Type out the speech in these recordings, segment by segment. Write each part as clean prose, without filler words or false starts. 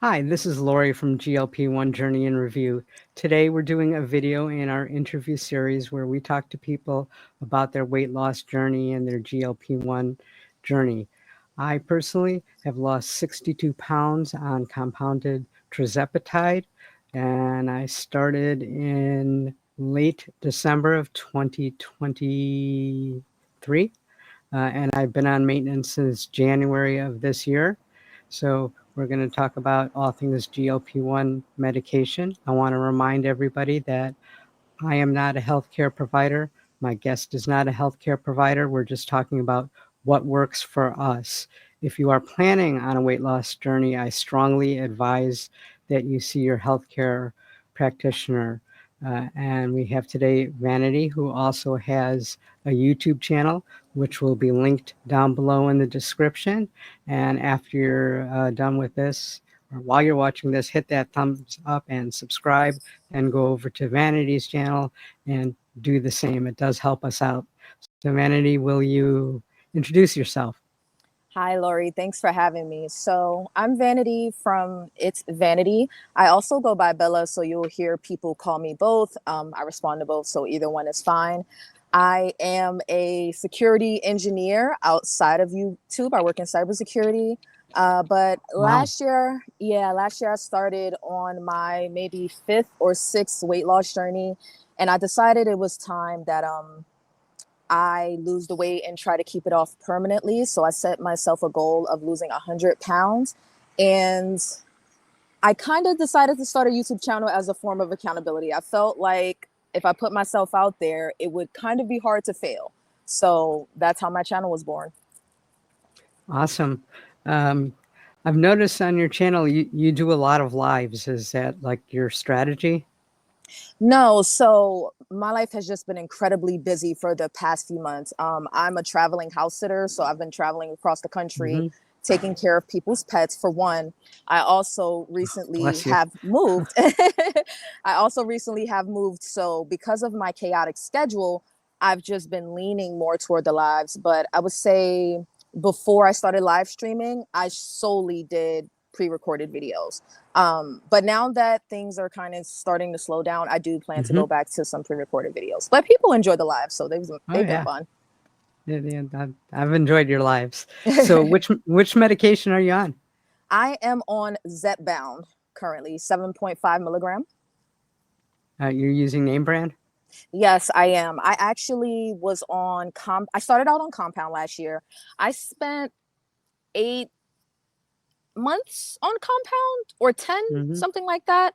Hi, this is Lori from GLP-1 Journey in Review. Today we're doing a video in our interview series where we talk to people about their weight loss journey and their GLP-1 journey. I personally have lost 62 pounds on compounded tirzepatide, and I started in late December of 2023, and I've been on maintenance since January of this year. So we're going to talk about all things GLP-1 medication. I want to remind everybody that I am not a healthcare provider. My guest is not a healthcare provider. We're just talking about what works for us. If you are planning on a weight loss journey, I strongly advise that you see your healthcare practitioner. And we have today Vanity, who also has a YouTube channel, which will be linked down below in the description. And after you're done with this, or while you're watching this, hit that thumbs up and subscribe, and go over to Vanity's channel and do the same. It does help us out. So Vanity, will you introduce yourself? Hi, Lori. Thanks for having me. So I'm Vanity from It's Vanity. I also go by Bella, so you'll hear people call me both. I respond to both, so either one is fine. I am a security engineer outside of YouTube. I work in cybersecurity. But Wow. last year I started on my maybe fifth or sixth weight loss journey, and I decided it was time that I lose the weight and try to keep it off permanently. So I set myself a goal of losing 100 pounds. And I kind of decided to start a YouTube channel as a form of accountability. I felt like if I put myself out there, it would kind of be hard to fail. So that's how my channel was born. Awesome. Um, I've noticed on your channel you do a lot of lives. Is that like your strategy? No, so my life has just been incredibly busy for the past few months. I'm a traveling house sitter, so I've been traveling across the country, Mm-hmm. taking care of people's pets. For one, I also recently Bless you. have moved. I also recently have moved. So because of my chaotic schedule, I've just been leaning more toward the lives. But I would say before I started live streaming, I solely did pre-recorded videos. But now that things are kind of starting to slow down, I do plan to Mm-hmm. go back to some pre-recorded videos. But people enjoy the live, so Oh they've been yeah. fun. Yeah, yeah, I've enjoyed your lives. So which medication are you on? I am on Zepbound currently, 7.5 milligram. You're using name brand? Yes, I am. I actually was on I started out on compound last year. I spent 8 months on compound or 10, Mm-hmm. something like that.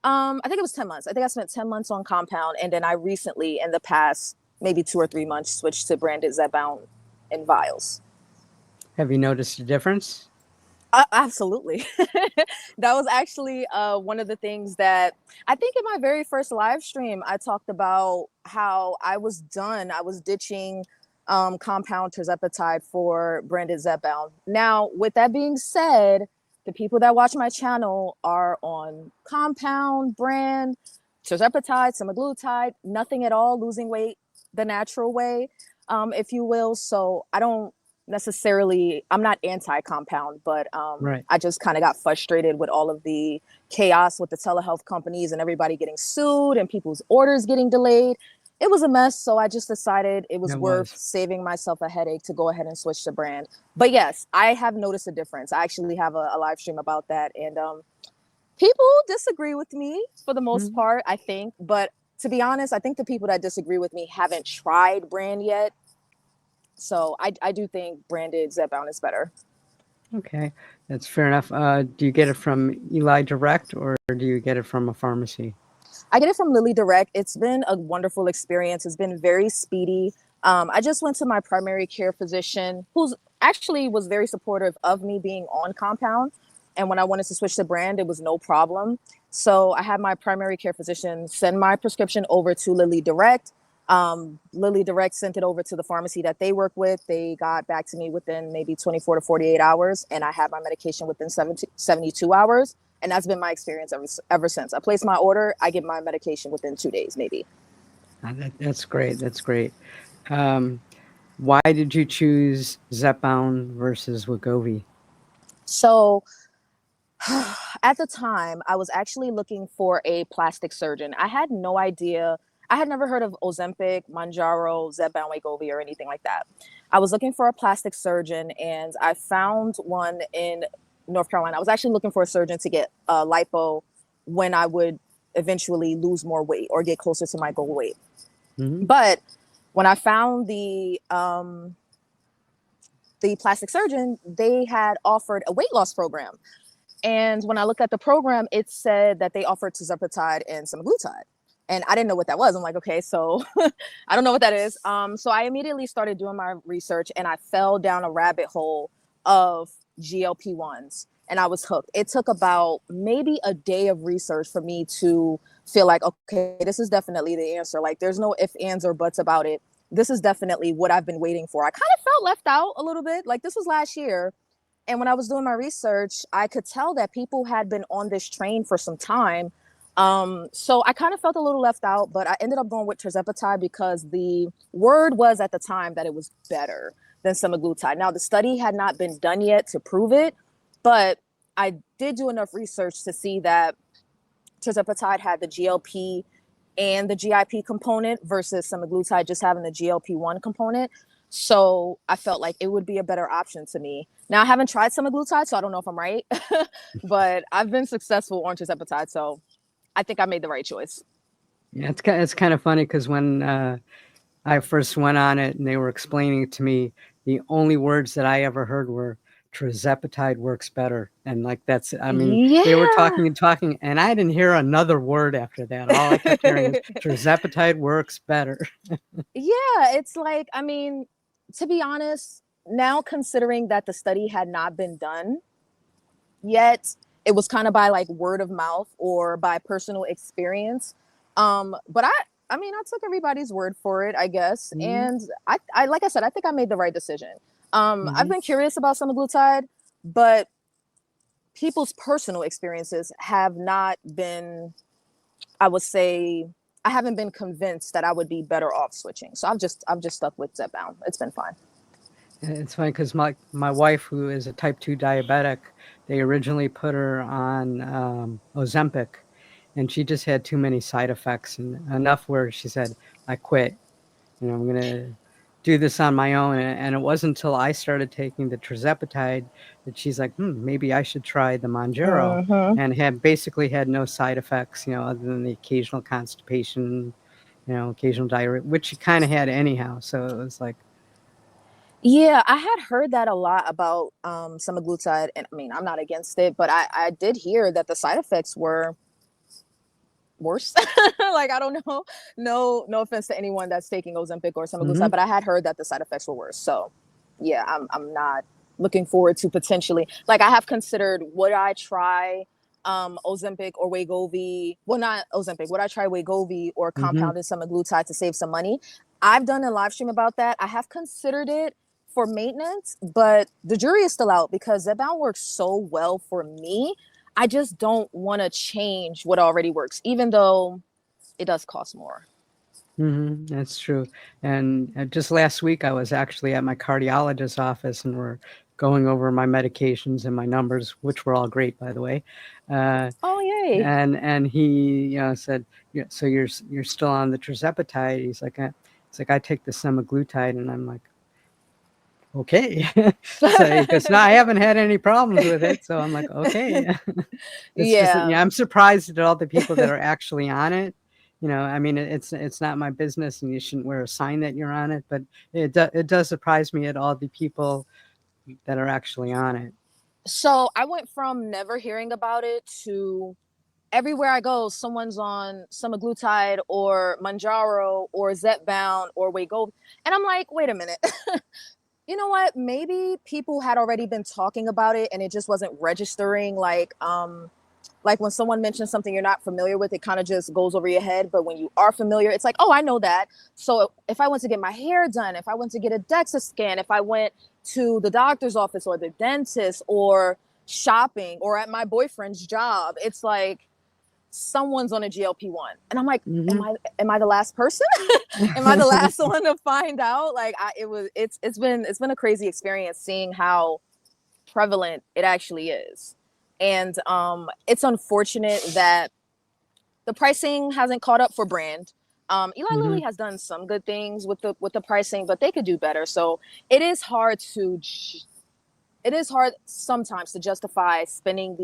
I think it was 10 months. I think I spent 10 months on compound. And then I recently, in the past maybe 2 or 3 months, switched to branded Zepbound in vials. Have you noticed a difference? Absolutely. That was actually one of the things that I think in my very first live stream, I talked about how I was done. I was ditching compound terzepatide for branded Zepbound. Now, with that being said, the people that watch my channel are on compound, brand, terzepatide, semaglutide, nothing at all, losing weight the natural way, if you will. So I don't necessarily, I'm not anti-compound, but Right. I just kind of got frustrated with all of the chaos with the telehealth companies and everybody getting sued and people's orders getting delayed. It was a mess, so I just decided it was It worth was. saving myself a headache to go ahead and switch the brand. But yes, I have noticed a difference. I actually have a live stream about that, and people disagree with me for the most Mhm. part, I think. But to be honest, I think the people that disagree with me haven't tried brand yet. So I do think branded Zepbound is better. Okay, that's fair enough. Do you get it from Eli Direct or do you get it from a pharmacy? I get it from Lily Direct. It's been a wonderful experience. It's been very speedy. I just went to my primary care physician, who's actually was very supportive of me being on compound. And when I wanted to switch the brand, it was no problem. So I had my primary care physician send my prescription over to Lily Direct. Lily Direct sent it over to the pharmacy that they work with. They got back to me within maybe 24 to 48 hours, and I had my medication within 72 hours. And that's been my experience ever since. I place my order, I get my medication within 2 days, maybe. That's great. That's great. Um, why did you choose Zepbound versus Wegovy? So At the time, I was actually looking for a plastic surgeon. I had no idea. I had never heard of Ozempic, Manjaro, Zepbound, Wegovy, or anything like that. I was looking for a plastic surgeon, and I found one in North Carolina. I was actually looking for a surgeon to get lipo when I would eventually lose more weight or get closer to my goal weight. Hmm. But when I found the plastic surgeon, they had offered a weight loss program. And when I looked at the program, it said that they offered tirzepatide and semaglutide. And I didn't know what that was. I'm like, okay, so I don't know what that is. So I immediately started doing my research and I fell down a rabbit hole of GLP-1s and I was hooked. It took about maybe a day of research for me to feel like, okay, this is definitely the answer. Like there's no ifs, ands, or buts about it. This is definitely what I've been waiting for. I kind of felt left out a little bit. Like this was last year. And when I was doing my research, I could tell that people had been on this train for some time. So I kind of felt a little left out, but I ended up going with tirzepatide because the word was at the time that it was better than semaglutide. Now, the study had not been done yet to prove it, but I did do enough research to see that tirzepatide had the GLP and the GIP component versus semaglutide just having the GLP-1 component. So I felt like it would be a better option to me. Now I haven't tried semaglutide, so I don't know if I'm right, but I've been successful on tirzepatide, so I think I made the right choice. Yeah, it's kind of funny because when I first went on it and they were explaining it to me, the only words that I ever heard were tirzepatide works better. And like that's, I mean, they were Yeah. talking and talking, and I didn't hear another word after that. All I kept hearing was tirzepatide works better. Yeah, it's like, I mean, to be honest, now considering that the study had not been done yet, it was kind of by like word of mouth or by personal experience. But I mean, I took everybody's word for it, I guess. Hmm. And like I said, I think I made the right decision. I've Hmm. been curious about semaglutide, but people's personal experiences have not been, I would say, I haven't been convinced that I would be better off switching. So I've just stuck with Zepbound. It's been fine. It's funny because my wife, who is a type 2 diabetic, they originally put her on Ozempic, and she just had too many side effects and enough where she said, I quit. I'm gonna do this on my own. And it wasn't until I started taking the tirzepatide that she's like, maybe I should try the Monjaro, Mm-hmm. and had basically had no side effects, other than the occasional constipation, occasional diarrhea, which she kind of had anyhow. So it was like, Yeah, I had heard that a lot about semaglutide, and I mean, I'm not against it, but I did hear that the side effects were worse. Like I don't know, no offense to anyone that's taking Ozempic or mm-hmm, semaglutide, but I had heard that the side effects were worse. So yeah, I'm not looking forward to potentially, like I have considered, would I try Ozempic or Wegovy? Well, not Ozempic. Would I try Wegovy or mm-hmm, compounded semaglutide to save some money? I've done a live stream about that. I have considered it for maintenance, but the jury is still out because Zepbound works so well for me. I just don't want to change what already works, even though it does cost more. mm-hmm, that's true. And just last week, I was actually at my cardiologist's office, and we're going over my medications and my numbers, which were all great, by the way. Uh, Oh, yay. and he said, yeah, so you're still on the tirzepatide. It's like I take the semaglutide, and I'm like, okay. So he goes, no, I haven't had any problems with it. So I'm like, okay. It's just that, Yeah. I'm surprised at all the people that are actually on it. I mean, it's not my business, and you shouldn't wear a sign that you're on it, but it does surprise me at all the people that are actually on it. So I went from never hearing about it to everywhere I go, someone's on semaglutide or Manjaro or Zepbound or Wegovy. And I'm like, wait a minute. You know what? Maybe people had already been talking about it and it just wasn't registering. Like when someone mentions something you're not familiar with, it kind of just goes over your head. But when you are familiar, it's like, oh, I know that. So if I went to get my hair done, if I went to get a DEXA scan, if I went to the doctor's office or the dentist or shopping or at my boyfriend's job, it's like someone's on a GLP-1. And I'm like, Hmm. am I the last person? Am I the last one to find out? Like it's been a crazy experience seeing how prevalent it actually is. And it's unfortunate that the pricing hasn't caught up for brand. Eli Mm-hmm. Lilly has done some good things with the pricing, but they could do better. So it is hard to it is hard sometimes to justify spending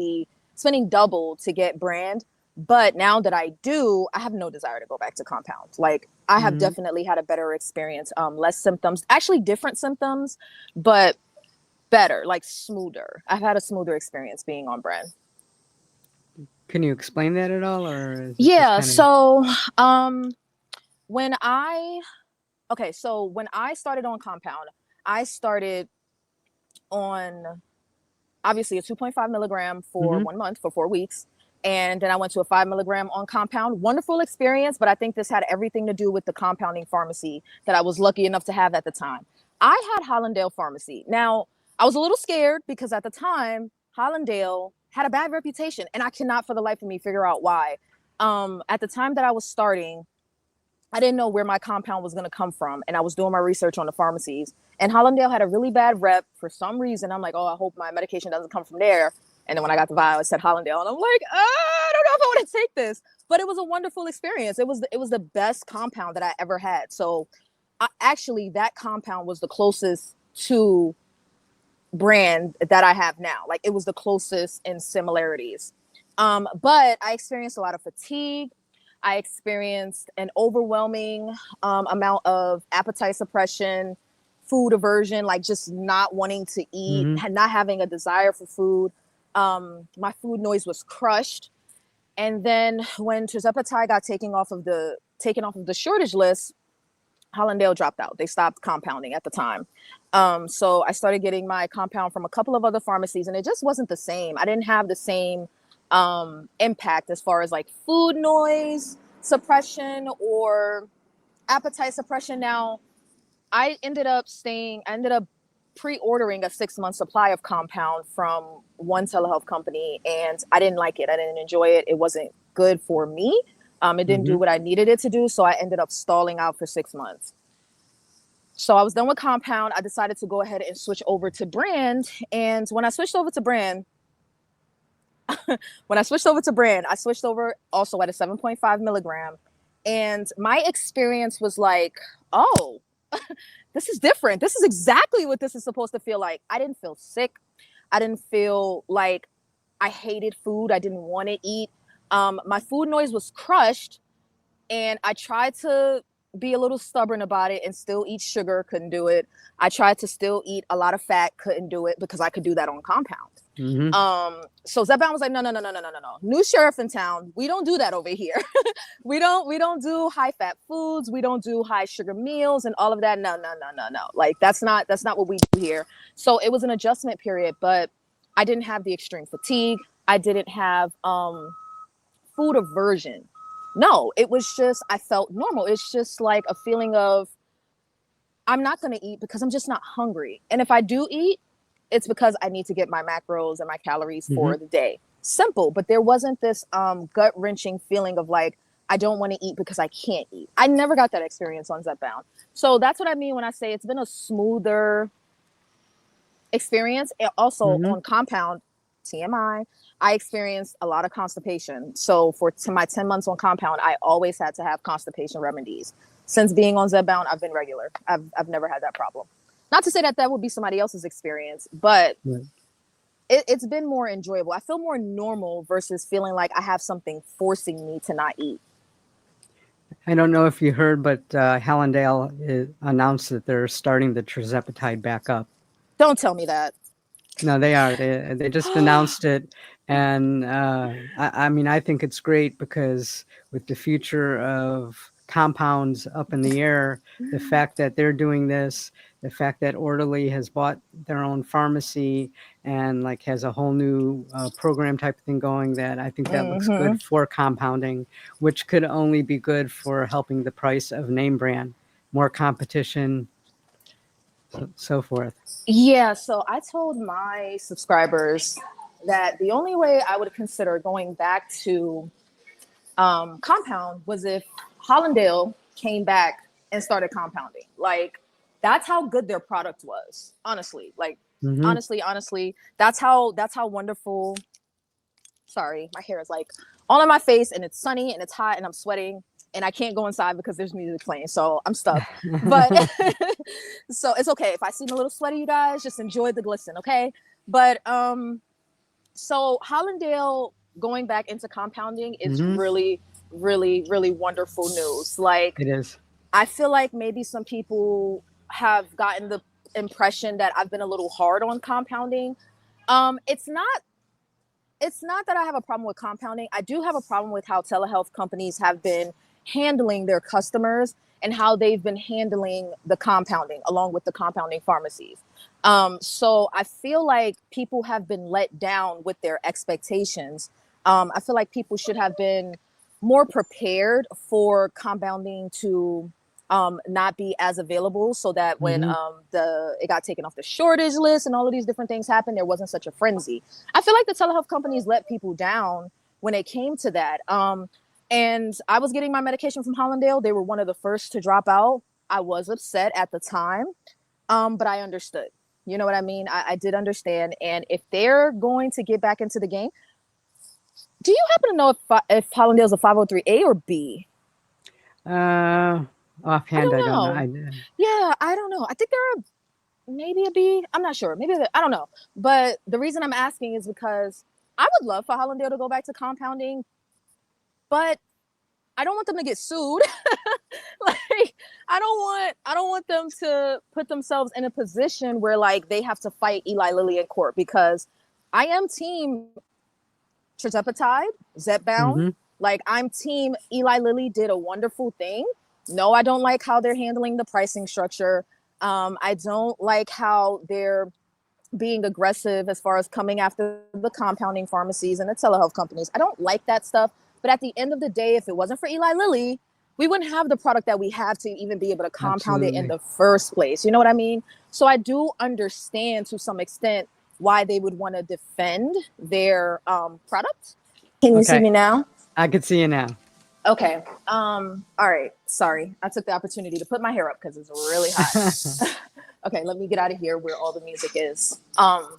double to get brand. But now that I do, I have no desire to go back to compound. Like I have Mm-hmm. definitely had a better experience, less symptoms, actually different symptoms, but better, like smoother. I've had a smoother experience being on brand. Can you explain that at all, or is it just Yeah. kind of? So um, when I so when I started on compound, I started on obviously a 2.5 milligram for Mm-hmm. 1 month for 4 weeks. And then I went to a 5 milligram on compound. Wonderful experience, but I think this had everything to do with the compounding pharmacy that I was lucky enough to have at the time. I had Hollandale Pharmacy. Now, I was a little scared because at the time, Hollandale had a bad reputation, and I cannot for the life of me figure out why. At the time that I was starting, I didn't know where my compound was going to come from. And I was doing my research on the pharmacies. And Hollandale had a really bad rep for some reason. I'm like, oh, I hope my medication doesn't come from there. And then when I got the vial, it said Hollandale. And I'm like, I don't know if I want to take this. But it was a wonderful experience. It was the best compound that I ever had. So actually, that compound was the closest to brand that I have now. Like it was the closest in similarities. But I experienced a lot of fatigue. I experienced an overwhelming amount of appetite suppression, food aversion, like just not wanting to eat, Mm-hmm. not having a desire for food. My food noise was crushed. And then when tirzepatide got taken off of the shortage list, Hollandale dropped out. They stopped compounding at the time. So I started getting my compound from a couple of other pharmacies, and it just wasn't the same. I didn't have the same impact as far as like food noise suppression or appetite suppression. Now, I ended up pre-ordering a 6 month supply of compound from one telehealth company, and I didn't like it. I didn't enjoy it. It wasn't good for me. It didn't Mm-hmm. do what I needed it to do. So I ended up stalling out for 6 months. So I was done with compound. I decided to go ahead and switch over to brand. And I switched over also at a 7.5 milligram. And my experience was like, oh, this is different. This is exactly what this is supposed to feel like. I didn't feel sick. I didn't feel like I hated food. I didn't want to eat. My food noise was crushed, and I tried to be a little stubborn about it and still eat sugar, couldn't do it. I tried to still eat a lot of fat, couldn't do it because I could do that on compound. Mm-hmm. So Zepbound was like, no, no, no, no, no, no, no, no. New sheriff in town. We don't do that over here. We don't do high fat foods. We don't do high sugar meals and all of that. No, no, no, no, no. Like that's not what we do here. So it was an adjustment period, but I didn't have the extreme fatigue. I didn't have food aversion. No, it was just I felt normal. It's just like a feeling of I'm not going to eat because I'm just not hungry. And if I do eat, it's because I need to get my macros and my calories Mm-hmm. for the day. Simple, but there wasn't this gut wrenching feeling of like I don't want to eat because I can't eat. I never got that experience on Zepbound. So that's what I mean when I say it's been a smoother experience. And also Mm-hmm. on compound, TMI, I experienced a lot of constipation. So to my 10 months on compound, I always had to have constipation remedies. Since being on Zepbound, I've been regular. I've never had that problem. Not to say that that would be somebody else's experience, but Right. it's been more enjoyable. I feel more normal versus feeling like I have something forcing me to not eat. I don't know if you heard, but Hallandale announced that they're starting the tirzepatide back up. Don't tell me that. No, they are. They just announced it, and I mean, I think it's great because with the future of compounds up in the air, the fact that they're doing this, the fact that Orderly has bought their own pharmacy and like has a whole new program type of thing going, that I think that looks Mm-hmm. good for compounding, which could only be good for helping the price of name brand, more competition, so forth. Yeah, so I told my subscribers that the only way I would consider going back to compound was if Hollandale came back and started compounding. Like that's how good their product was. Honestly, like Hmm. honestly, that's how wonderful Sorry, my hair is like all in my face, and it's sunny and it's hot and I'm sweating and I can't go inside because there's music playing, so I'm stuck. But so it's okay if I seem a little sweaty, you guys. Just enjoy the glisten, okay? But so Hollandale going back into compounding is Hmm. really, really, really wonderful news. Like, It is. I feel like maybe some people have gotten the impression that I've been a little hard on compounding. It's not. It's not that I have a problem with compounding. I do have a problem with how telehealth companies have been handling their customers and how they've been handling the compounding along with the compounding pharmacies. So I feel like people have been let down with their expectations. I feel like people should have been more prepared for compounding to not be as available, so that when Hmm. it got taken off the shortage list and all of these different things happened, there wasn't such a frenzy. I feel like the telehealth companies let people down when it came to that. And I was getting my medication from Hollandale. They were one of the first to drop out. I was upset at the time, but I understood. You know what I mean? I did understand. And if they're going to get back into the game, do you happen to know if Hollandale's a 503A or B? Uh, I Offhand, I don't don't know. know. Yeah, I don't know. I think they're maybe a B. I'm not sure. Maybe I don't know. But the reason I'm asking is because I would love for Hollandale to go back to compounding, but I don't want them to get sued. Like, I don't want them to put themselves in a position where like they have to fight Eli Lilly in court, because I am team Tirzepatide, Zepbound. Hmm. Like, I'm team Eli Lilly did a wonderful thing. No, I don't like how they're handling the pricing structure. I don't like how they're being aggressive as far as coming after the compounding pharmacies and the telehealth companies. I don't like that stuff. But at the end of the day, if it wasn't for Eli Lilly, we wouldn't have the product that we have to even be able to compound it in Absolutely. the first place. You know what I mean? So I do understand to some extent why they would want to defend their product. Can you see Okay. me now? I could see you now. Okay. All right. Sorry. I took the opportunity to put my hair up because it's really hot. Okay, let me get out of here where all the music is. All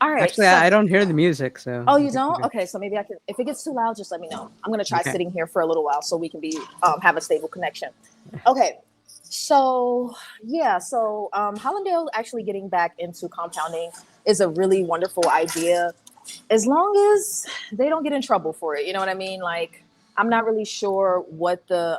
right. Actually, So, I don't hear the music, so oh, I you think we're don't? good. Okay, so maybe I can. If it gets too loud, just let me know. I'm gonna try Okay. sitting here for a little while so we can be have a stable connection. Okay. So yeah, so Hollandale actually getting back into compounding is a really wonderful idea, as long as they don't get in trouble for it. You know what I mean? Like, I'm not really sure what the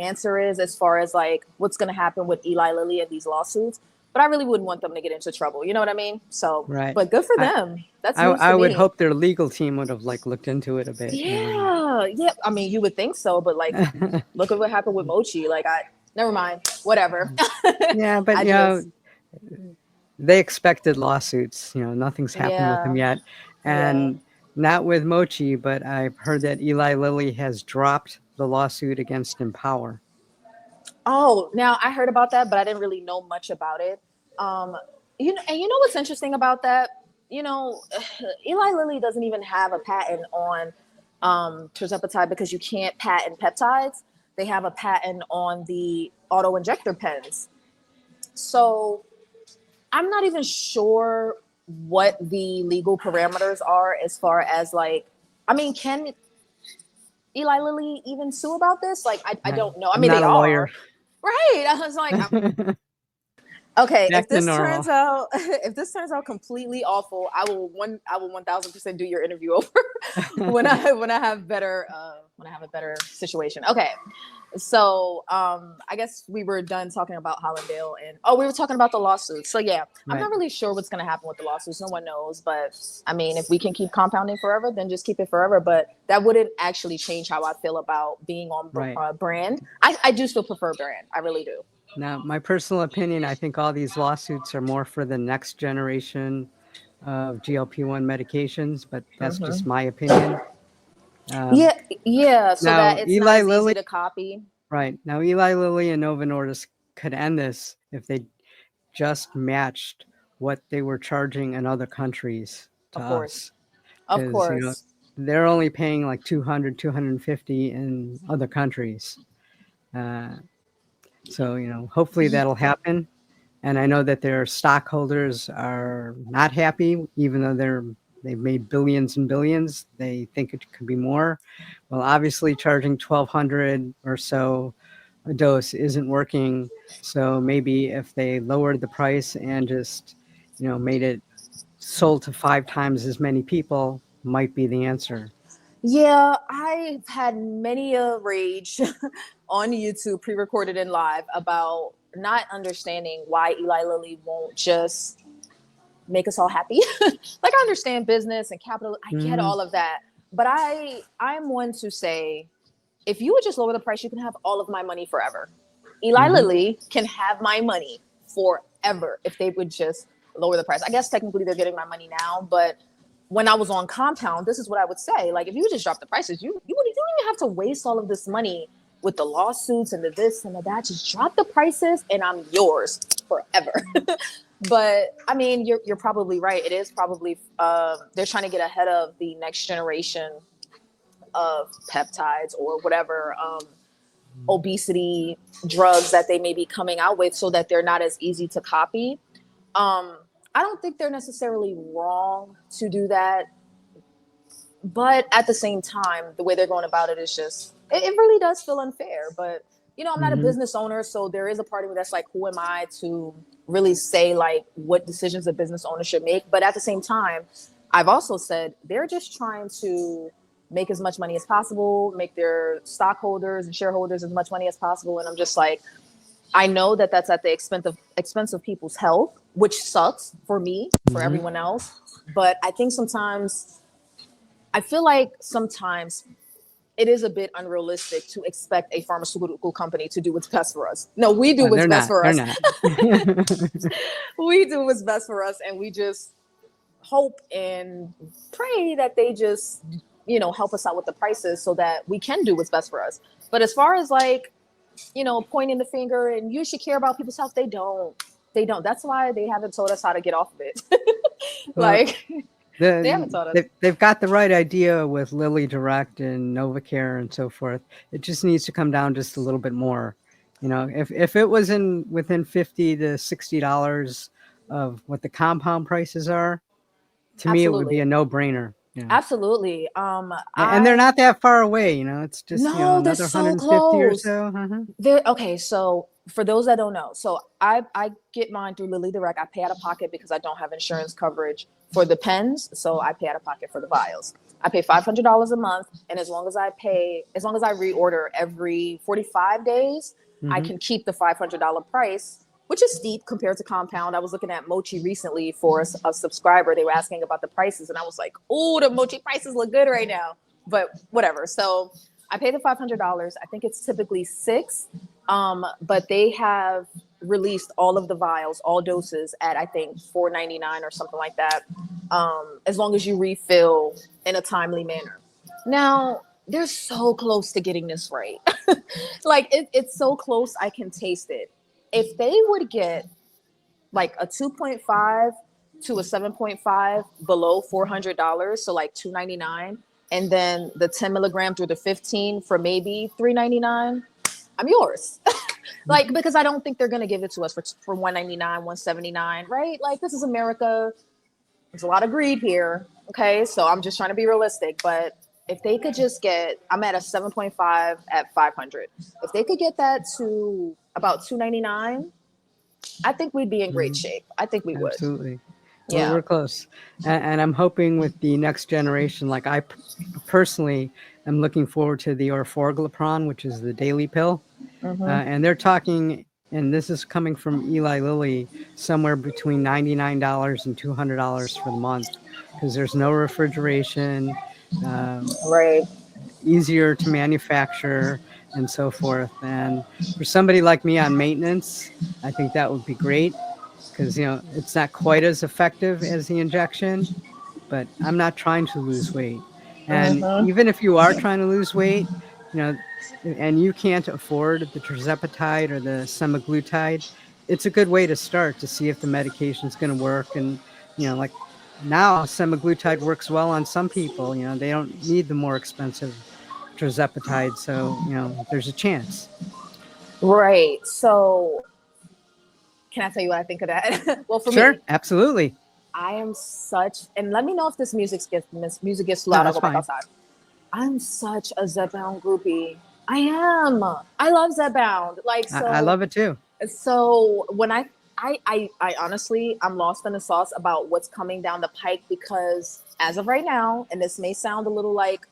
answer is as far as like what's going to happen with Eli Lilly and these lawsuits, but I really wouldn't want them to get into trouble. You know what I mean? So, Right. but good for I, them. That's news I to would me. hope their legal team would have like looked into it a bit, you know. Yeah, yeah. I mean, you would think so, but like, look at what happened with Mochi. Like, never mind. Whatever. Yeah, but I you know, just, they expected lawsuits. You know, nothing's happened with them yeah, yet, yeah. and not with Mochi. But I've heard that Eli Lilly has dropped the lawsuit against Empower. Oh, now I heard about that, but I didn't really know much about it. Um, and you know what's interesting about that? You know, Eli Lilly doesn't even have a patent on tirzepatide because you can't patent peptides. They have a patent on the auto injector pens. So I'm not even sure what the legal parameters are as far as like, I mean, can Eli Lilly even sue about this? Like, I I, don't know. I I'm mean, not they a lawyer. are. Right. I was like, okay, if Back to this normal. turns out if this turns out completely awful, I will 1000% do your interview over when I have better when I have a better situation. Okay. So I guess we were done talking about Hollandale, and we were talking about the lawsuits. So yeah, I'm Right. not really sure what's gonna happen with the lawsuits. No one knows. But I mean, if we can keep compounding forever, then just keep it forever. But that wouldn't actually change how I feel about being on Right. brand. I do still prefer brand. I really do. Now, my personal opinion, I think all these lawsuits are more for the next generation of GLP-1 medications, but that's just Hmm. my opinion. Um, Yeah, yeah, so that now, it's not Eli as easy Lilly, to copy. right. Now, Eli Lilly and Novo Nordisk could end this if they just matched what they were charging in other countries to Of course. us. Of Because, course. they're only paying like 200, 250 in other countries. Uh, so, hopefully that'll happen. And I know that their stockholders are not happy, even though they're they've made billions and billions. They think it could be more. Well, obviously, charging 1,200 or so a dose isn't working. So maybe if they lowered the price and just, made it sold to 5 times as many people, might be the answer. Yeah, I've had many a rage on YouTube, pre-recorded and live, about not understanding why Eli Lilly won't just make us all happy. Like, I understand business and capital, I get Mm-hmm. all of that, but I'm one to say, if you would just lower the price, you can have all of my money forever. Eli Mm-hmm. Lilly can have my money forever if they would just lower the price. I guess technically they're getting my money now, but when I was on Compound, this is what I would say. Like, if you would just drop the prices, you don't even have to waste all of this money with the lawsuits and the this and the that. Just drop the prices and I'm yours forever. But I mean, you're probably right. It is probably they're trying to get ahead of the next generation of peptides or whatever obesity drugs that they may be coming out with, so that they're not as easy to copy. Um, I don't think they're necessarily wrong to do that, but at the same time, the way they're going about it is just it really does feel unfair. But I'm not a Mm-hmm. business owner, so there is a part of me that's like, who am I to really say like what decisions a business owner should make? But at the same time, I've also said they're just trying to make as much money as possible, make their stockholders and shareholders as much money as possible, and I'm just like, I know that that's at the expense of people's health, which sucks for me, for Mm-hmm. everyone else. But I think sometimes I feel like sometimes it is a bit unrealistic to expect a pharmaceutical company to do what's best for us. No, we do what's They're best not. for They're us. not. We do what's best for us, and we just hope and pray that they just, help us out with the prices so that we can do what's best for us. But as far as like, pointing the finger and you should care about people's health, they don't. They don't. That's why they haven't told us how to get off of it. Well, Like, they haven't taught us. they've got the right idea with Lilly Direct and NovaCare and so forth. It just needs to come down just a little bit more. If it was in within $50 to $60 of what the compound prices are, to me it would be Absolutely. a no brainer. Absolutely. And they're I not that far away. It's just No, they're another so 150 or close. so. Uh-huh. They're okay. So for those that don't know, so I get mine through Lilly Direct. I pay out of pocket because I don't have insurance coverage for the pens, so I pay out of pocket for the vials. I pay $500 a month, and as long as I reorder every 45 days, I Mm-hmm. can keep the $500 price, which is steep compared to Compound. I was looking at Mochi recently for a subscriber. They were asking about the prices, and I was like, "Oh, the Mochi prices look good right now." But whatever. So I pay the $500. I think it's typically six, but they have released all of the vials, all doses at I think $4.99 or something like that. As long as you refill in a timely manner. Now they're so close to getting this right. Like it's so close, I can taste it. If they would get like a 2.5 to a 7.5 below $400, so like $299, and then the 10 milligram through the 15 for maybe $399, I'm yours. Like, because I don't think they're gonna give it to us for 199, 179, right? Like, this is America. There's a lot of greed here. Okay, so I'm just trying to be realistic, but if they could just get, I'm at a 7.5 at 500. If they could get that to about 299, I think we'd be in great Mm-hmm. shape. I think we would. Absolutely. We're Yeah. close. And I'm hoping with the next generation, like personally am looking forward to the orforglipron, which is the daily pill. Mm-hmm. And they're talking, and this is coming from Eli Lilly, somewhere between $99 and $200 for the month, because there's no refrigeration, um, Right. easier to manufacture, and so forth. And for somebody like me on maintenance, I think that would be great because it's not quite as effective as the injection, but I'm not trying to lose weight. And Mm-hmm. even if you are trying to lose weight, you know, and you can't afford the tirzepatide or the semaglutide, it's a good way to start to see if the medication is going to work. And like now, semaglutide works well on some people. They don't need the more expensive tirzepatide, so there's a chance. Right. So, can I tell you what I think of that? Well, for Sure, me, absolutely. I am such, and let me know if this music gets too No, loud. I'll that's go back fine. outside. I'm such a Zbound groupie. I am. I love Zbound. Like I so. love it too. So when I honestly, I'm lost in the sauce about what's coming down the pike because as of right now, and this may sound a little like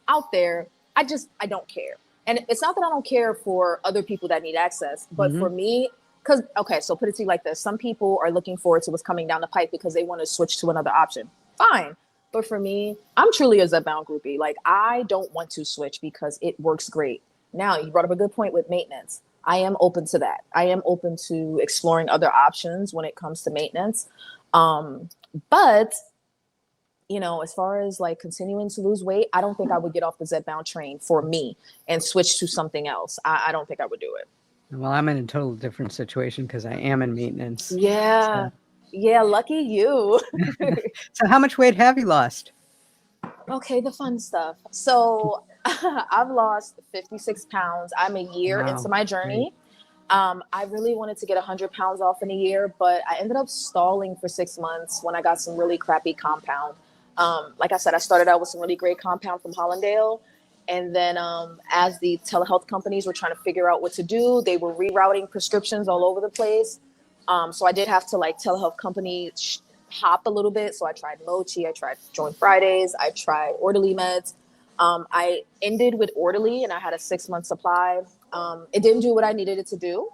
out there, I don't care. And it's not that I don't care for other people that need access, but Hmm. for me, because okay, so put it to you like this: some people are looking forward to what's coming down the pipe because they want to switch to another option. Fine. But for me, I'm truly a Zbound groupie. Like I don't want to switch because it works great. Now you brought up a good point with maintenance. I am open to that. I am open to exploring other options when it comes to maintenance. Um, but as far as like continuing to lose weight, I don't think I would get off the Z-bound train for me and switch to something else. I don't think I would do it. Well, I'm in a total different situation because I am in maintenance. Yeah. So, Yeah. Lucky you. so how much weight have you lost? Okay. The fun stuff. So I've lost 56 pounds. I'm a year into Wow, my great. journey. I really wanted to get 100 pounds off in a year, but I ended up stalling for 6 months when I got some really crappy compound. Like I said, I started out with some really great compound from Hollandale. And then as the telehealth companies were trying to figure out what to do, they were rerouting prescriptions all over the place. So I did have to like telehealth company hop a little bit. So I tried Mochi, I tried Joint Fridays, I tried Orderly Meds. I ended with Orderly and I had a 6 month supply. It didn't do what I needed it to do.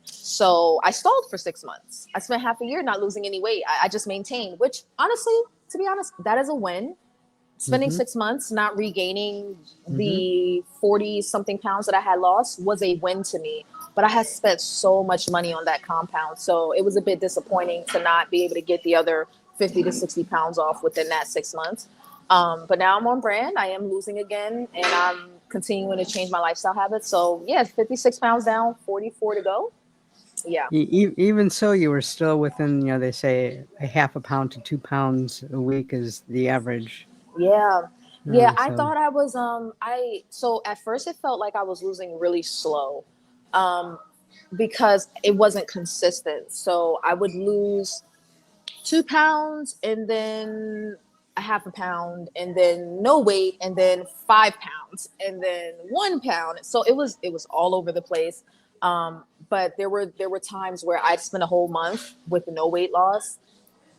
So I stalled for 6 months. I spent half a year not losing any weight. I just maintained, which honestly, to be honest, that is a win. Spending Hmm. 6 months not regaining Hmm. the 40 something pounds that I had lost was a win to me. But I had spent so much money on that compound. So it was a bit disappointing to not be able to get the other 50 to 60 pounds off within that 6 months. But now I'm on brand. I am losing again and I'm continuing to change my lifestyle habits. So, yeah, 56 pounds down, 44 to go. Yeah. Even so, you were still within, they say a half a pound to 2 pounds a week is the average. Yeah. Yeah, I So, thought I was I so at first it felt like I was losing really slow. Um because it wasn't consistent. So I would lose 2 pounds and then a half a pound and then no weight and then 5 pounds and then 1 pound. So it was all over the place. But there were times where I'd spend a whole month with no weight loss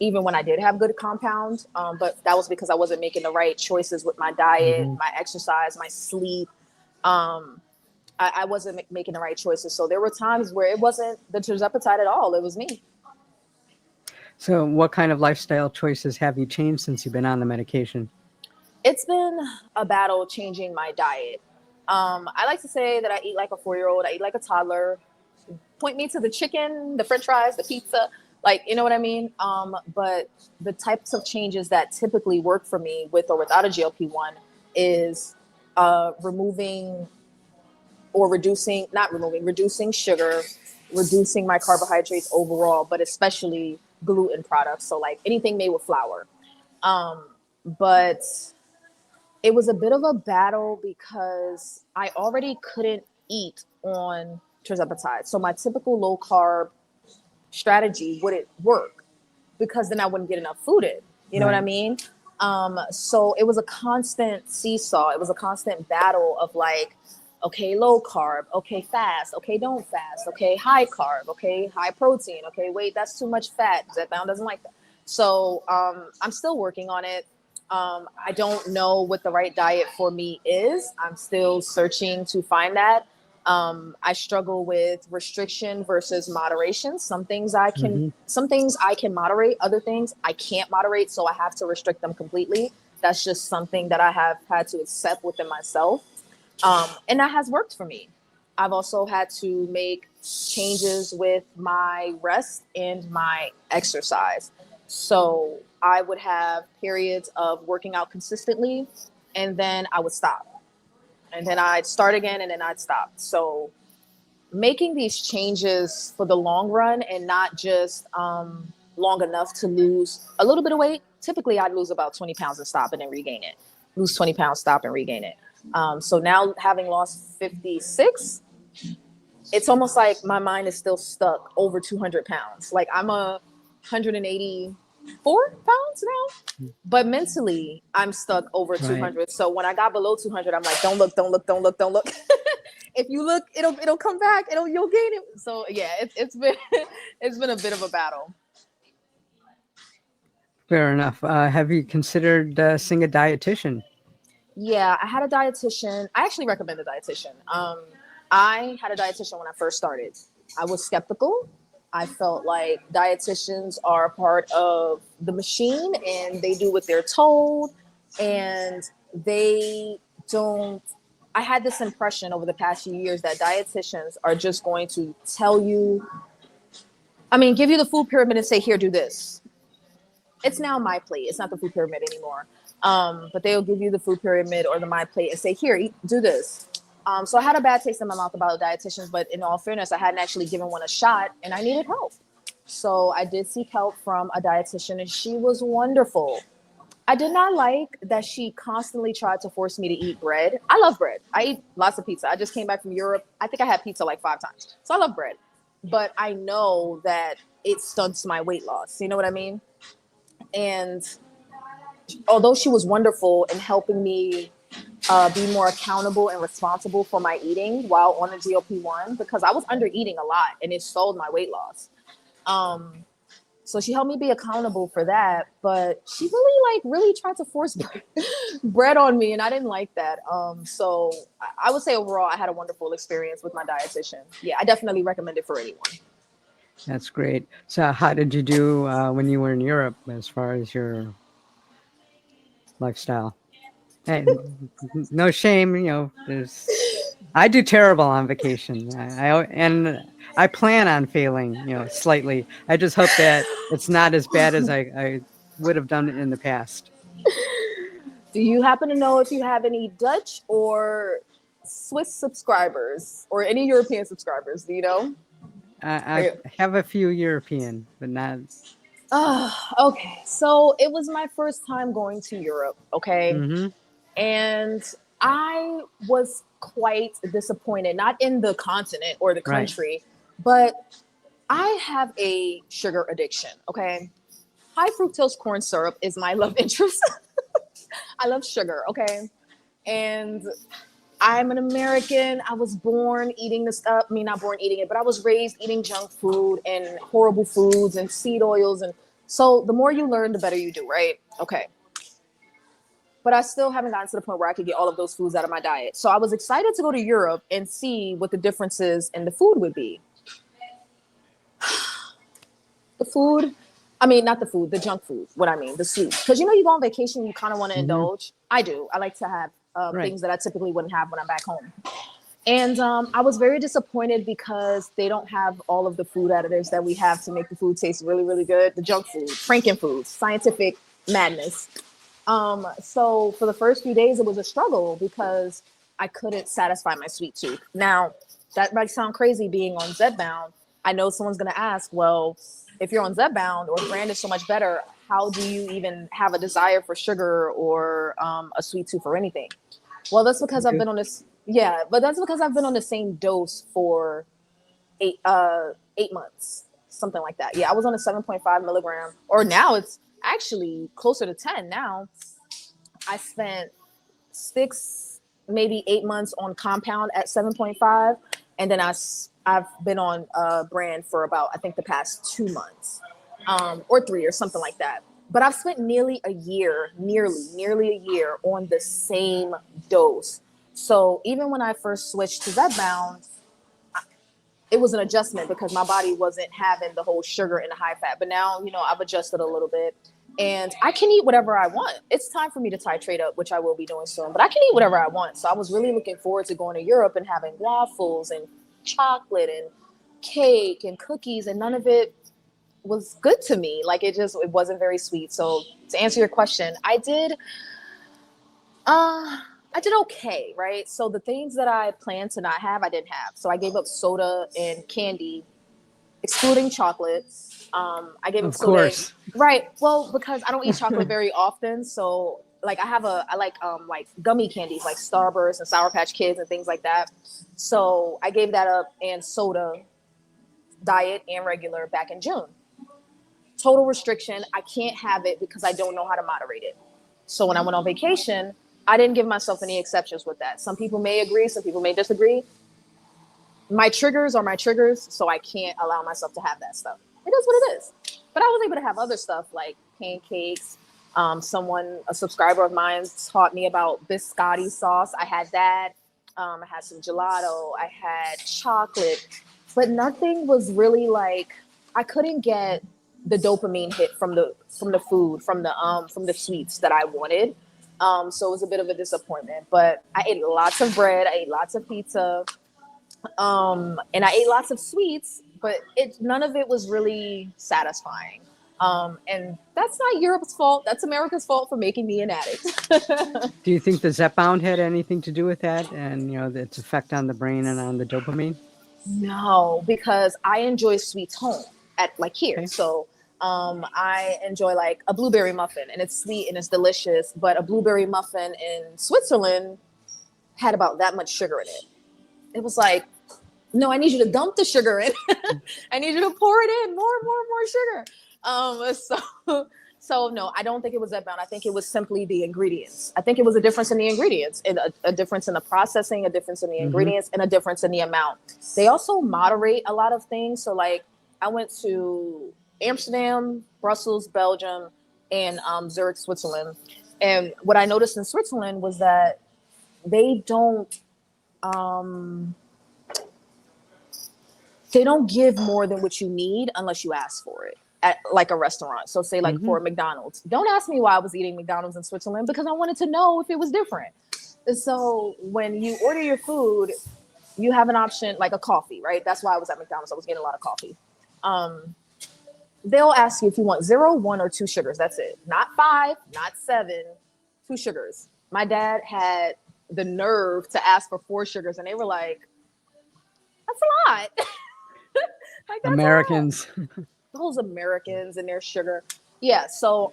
even when I did have good compound. But that was because I wasn't making the right choices with my diet, mhm. my exercise, my sleep. Um, I wasn't making the right choices. So there were times where it wasn't the tirzepatide at all. It was me. So what kind of lifestyle choices have you changed since you've been on the medication? It's been a battle changing my diet. I like to say that I eat like a 4 year old. I eat like a toddler. Point me to the chicken, the french fries, the pizza, like, you know what I mean? But the types of changes that typically work for me with or without a GLP-1 is removing or reducing, not removing, reducing sugar, reducing my carbohydrates overall, but especially gluten products. So like anything made with flour. Um, but it was a bit of a battle because I already couldn't eat on tirzepatide. So my typical low carb strategy wouldn't work because then I wouldn't get enough food in. You know what I Right. mean? So it was a constant seesaw. It was a constant battle of like, okay, low carb, okay, fast, okay, don't fast, okay, high carb, okay, high protein, okay, wait, that's too much fat. Zepbound doesn't like that. So I'm still working on it. I don't know what the right diet for me is. I'm still searching to find that. I struggle with restriction versus moderation. Hmm. Some things I can moderate, other things I can't moderate, so I have to restrict them completely. That's just something that I have had to accept within myself. And that has worked for me. I've also had to make changes with my rest and my exercise. So I would have periods of working out consistently, and then I would stop. And then I'd start again, and then I'd stop. So making these changes for the long run and not just long enough to lose a little bit of weight. Typically, I'd lose about 20 pounds and stop and then regain it. Lose 20 pounds, stop and regain it. So now having lost 56, it's almost like my mind is still stuck over 200 pounds. Like 184 pounds now. But mentally, I'm stuck over Right. 200. So when I got below 200, I'm like, don't look, don't look, don't look, don't look. If you look, it'll come back. You'll gain it. So yeah, it's been it's been a bit of a battle. Fair enough. Have you considered seeing a dietitian? Yeah, I had a dietitian. I actually recommend a dietitian. I had a dietitian when I first started. I was skeptical. I felt like dietitians are part of the machine and they do what they're told, and they don't. I had this impression over the past few years that dietitians are just going to tell you, I mean, give you the food pyramid and say, here, do this. It's now my plate. It's not the food pyramid anymore. But they'll give you the food pyramid or the my plate and say, here, eat, do this. So I had a bad taste in my mouth about dietitians, but in all fairness, I hadn't actually given one a shot and I needed help. So I did seek help from a dietitian and she was wonderful. I did not like that she constantly tried to force me to eat bread. I love bread. I eat lots of pizza. I just came back from Europe. I think I had pizza like 5 times. So I love bread. But I know that it stunts my weight loss. You know what I mean? And although she was wonderful in helping me be more accountable and responsible for my eating while on the GLP-1, because I was under eating a lot and it sold my weight loss. So she helped me be accountable for that, but she really tried to force bread on me, and I didn't like that. So I would say overall, I had a wonderful experience with my dietitian. Yeah, I definitely recommend it for anyone. That's great. So, how did you do when you were in Europe as far as your lifestyle? Hey, no shame. I do terrible on vacation. And I plan on failing. Slightly. I just hope that it's not as bad as I would have done it in the past. Do you happen to know if you have any Dutch or Swiss subscribers or any European subscribers? Do you know? I have a few European, but not. Okay. So it was my first time going to Europe. Okay. Mm-hmm. And I was quite disappointed, not in the continent or the Right. country, but I have a sugar addiction. Okay. High fructose corn syrup is my love interest. I love sugar. Okay. And I'm an American. I was born eating this stuff. I mean, not born eating it, but I was raised eating junk food and horrible foods and seed oils. And so the more you learn, the better you do, right? Okay. But I still haven't gotten to the point where I could get all of those foods out of my diet. So I was excited to go to Europe and see what the differences in the food would be. The food, I mean, not the food, the junk food, what I mean, the sweet. Because you go on vacation, you kind of want to Mm-hmm. indulge. I do. I like to have Right. things that I typically wouldn't have when I'm back home. And I was very disappointed because they don't have all of the food additives that we have to make the food taste really, really good. The junk food, Frankenfood, scientific madness. So for the first few days, it was a struggle because I couldn't satisfy my sweet tooth. Now, that might sound crazy being on Zbound. I know someone's going to ask, well, if you're on Zbound or brand is so much better, how do you even have a desire for sugar or a sweet tooth or anything? Well, that's because I've been on this. Yeah, but that's because I've been on the same dose for 8 months, something like that. Yeah, I was on a 7.5 milligram, or now it's actually closer to 10 now. I spent 6, maybe 8 months on compound at 7.5, and then I've been on brand for about, I think, the past 2 months, or 3 or something like that. But I've spent nearly a year on the same dose. So even when I first switched to Zbound, it was an adjustment because my body wasn't having the whole sugar and the high fat. But now, I've adjusted a little bit and I can eat whatever I want. It's time for me to titrate up, which I will be doing soon, but I can eat whatever I want. So I was really looking forward to going to Europe and having waffles and chocolate and cake and cookies, and none of it was good to me. Like it wasn't very sweet. So to answer your question, I did okay, right? So the things that I planned to not have, I didn't have. So I gave up soda and candy, excluding chocolate. I gave up Of soda, course. right? Well, because I don't eat chocolate very often, so like I like gummy candies like Starburst and Sour Patch Kids and things like that. So I gave that up, and soda, diet and regular, back in June. total restriction. I can't have it because I don't know how to moderate it. So when I went on vacation, I didn't give myself any exceptions with that. Some people may agree, some people may disagree. My triggers are my triggers, so I can't allow myself to have that stuff. It is what it is. But I was able to have other stuff like pancakes. A subscriber of mine taught me about biscotti sauce. I had that. I had some gelato. I had chocolate, but nothing was really like, I couldn't get the dopamine hit from the food, from the sweets that I wanted. So it was a bit of a disappointment. But I ate lots of bread. I ate lots of pizza. And I ate lots of sweets, but none of it was really satisfying. And that's not Europe's fault. That's America's fault for making me an addict. Do you think the Zepbound had anything to do with that, and its effect on the brain and on the dopamine? No, because I enjoy sweets home at like here. Okay. So I enjoy like a blueberry muffin, and it's sweet and it's delicious. But a blueberry muffin in Switzerland had about that much sugar in it. It was like, no, I need you to dump the sugar in. I need you to pour it in, more sugar. So no, I don't think it was that bound. I think it was simply the ingredients. I think it was a difference in the ingredients, and a difference in the processing, a difference in the ingredients, and a difference in the amount. They also moderate a lot of things. So like, I went to Amsterdam, Brussels, Belgium, and Zurich, Switzerland. And what I noticed in Switzerland was that they don't give more than what you need unless you ask for it at like a restaurant. So say like for McDonald's, don't ask me why I was eating McDonald's in Switzerland, because I wanted to know if it was different. And so when you order your food, you have an option like a coffee, right? That's why I was at McDonald's. I was getting a lot of coffee. They'll ask you if you want 0, 1, or 2 sugars. That's it. Not 5, not 7, 2 sugars. My dad had the nerve to ask for 4 sugars, and they were like, that's a lot. Like, that's Americans. Those Americans and their sugar. Yeah. So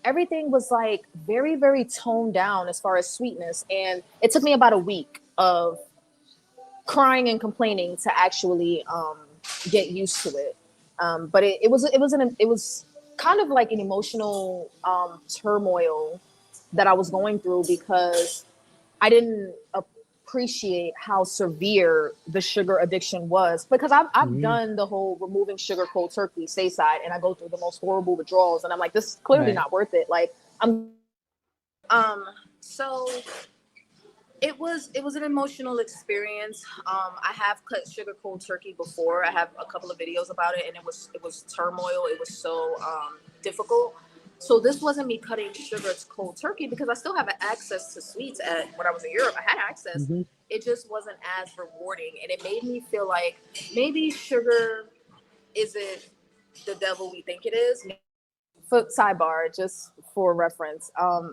everything was like very, very toned down as far as sweetness. And it took me about a week of crying and complaining to actually get used to it. But it was kind of like an emotional turmoil that I was going through, because I didn't appreciate how severe the sugar addiction was, because I've done the whole removing sugar cold turkey stateside, and I go through the most horrible withdrawals, and I'm like, this is clearly not worth it. Like so it was an emotional experience. I have cut sugar cold turkey before. I have a couple of videos about it, and it was turmoil. It was so difficult. So this wasn't me cutting sugar cold turkey, because I still have access to sweets. When I was in Europe, I had access. It just wasn't as rewarding, and it made me feel like maybe sugar isn't the devil we think it is. Sidebar, just for reference.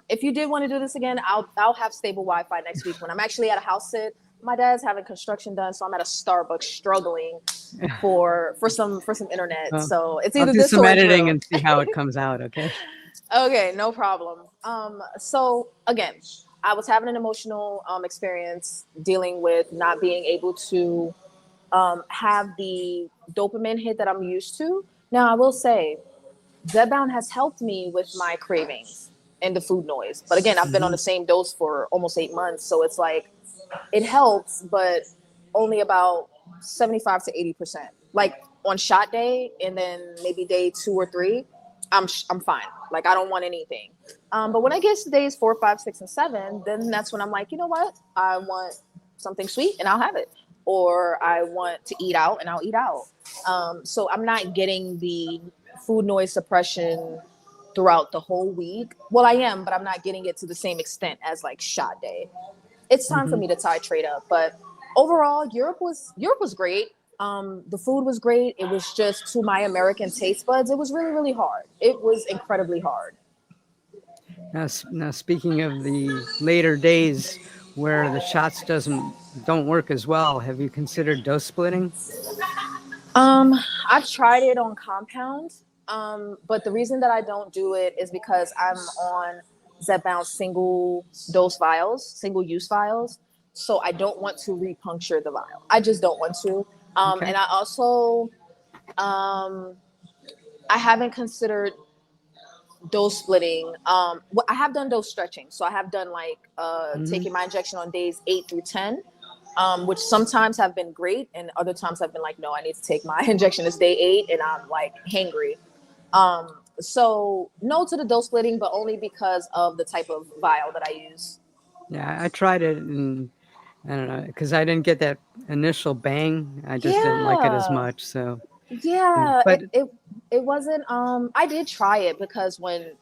If you did want to do this again, I'll have stable Wi-Fi next week when I'm actually at a house sit. My dad's having construction done, so I'm at a Starbucks struggling for some internet. So it's either I'll do this some or editing drill. and see how it comes out. Okay. Okay, no problem. So again, I was having an emotional experience dealing with not being able to have the dopamine hit that I'm used to. Now, I will say, Zepbound has helped me with my cravings and the food noise. But again, I've been on the same dose for almost 8 months. So it's like, it helps, but only about 75 to 80%. Like on shot day, and then maybe day 2 or 3, I'm fine. Like, I don't want anything. But when I get to days 4, 5, 6, and 7, then that's when I'm like, you know what? I want something sweet, and I'll have it. Or I want to eat out, and I'll eat out. So I'm not getting the food noise suppression throughout the whole week. Well, I am, but I'm not getting it to the same extent as like shot day. It's time for me to titrate up. But overall, Europe was great. The food was great. It was just, to my American taste buds, it was really, really hard. It was incredibly hard. Now, speaking of the later days where the shots don't work as well, have you considered dose splitting? I've tried it on compound, but the reason that I don't do it is because I'm on Zepbound single use vials. So I don't want to repuncture the vial. I just don't want to. Okay. And I also, I haven't considered dose splitting. What I have done dose stretching. So I have done like Hmm. taking my injection on days 8 through 10, which sometimes have been great, and other times I've been like, no, I need to take my injection. It's day 8, and I'm like hangry. So no to the dose splitting, but only because of the type of vial that I use. Yeah, I tried it, and I don't know, because I didn't get that initial bang. I just didn't like it as Yeah, much. So, yeah, yeah. but It wasn't. I did try it because when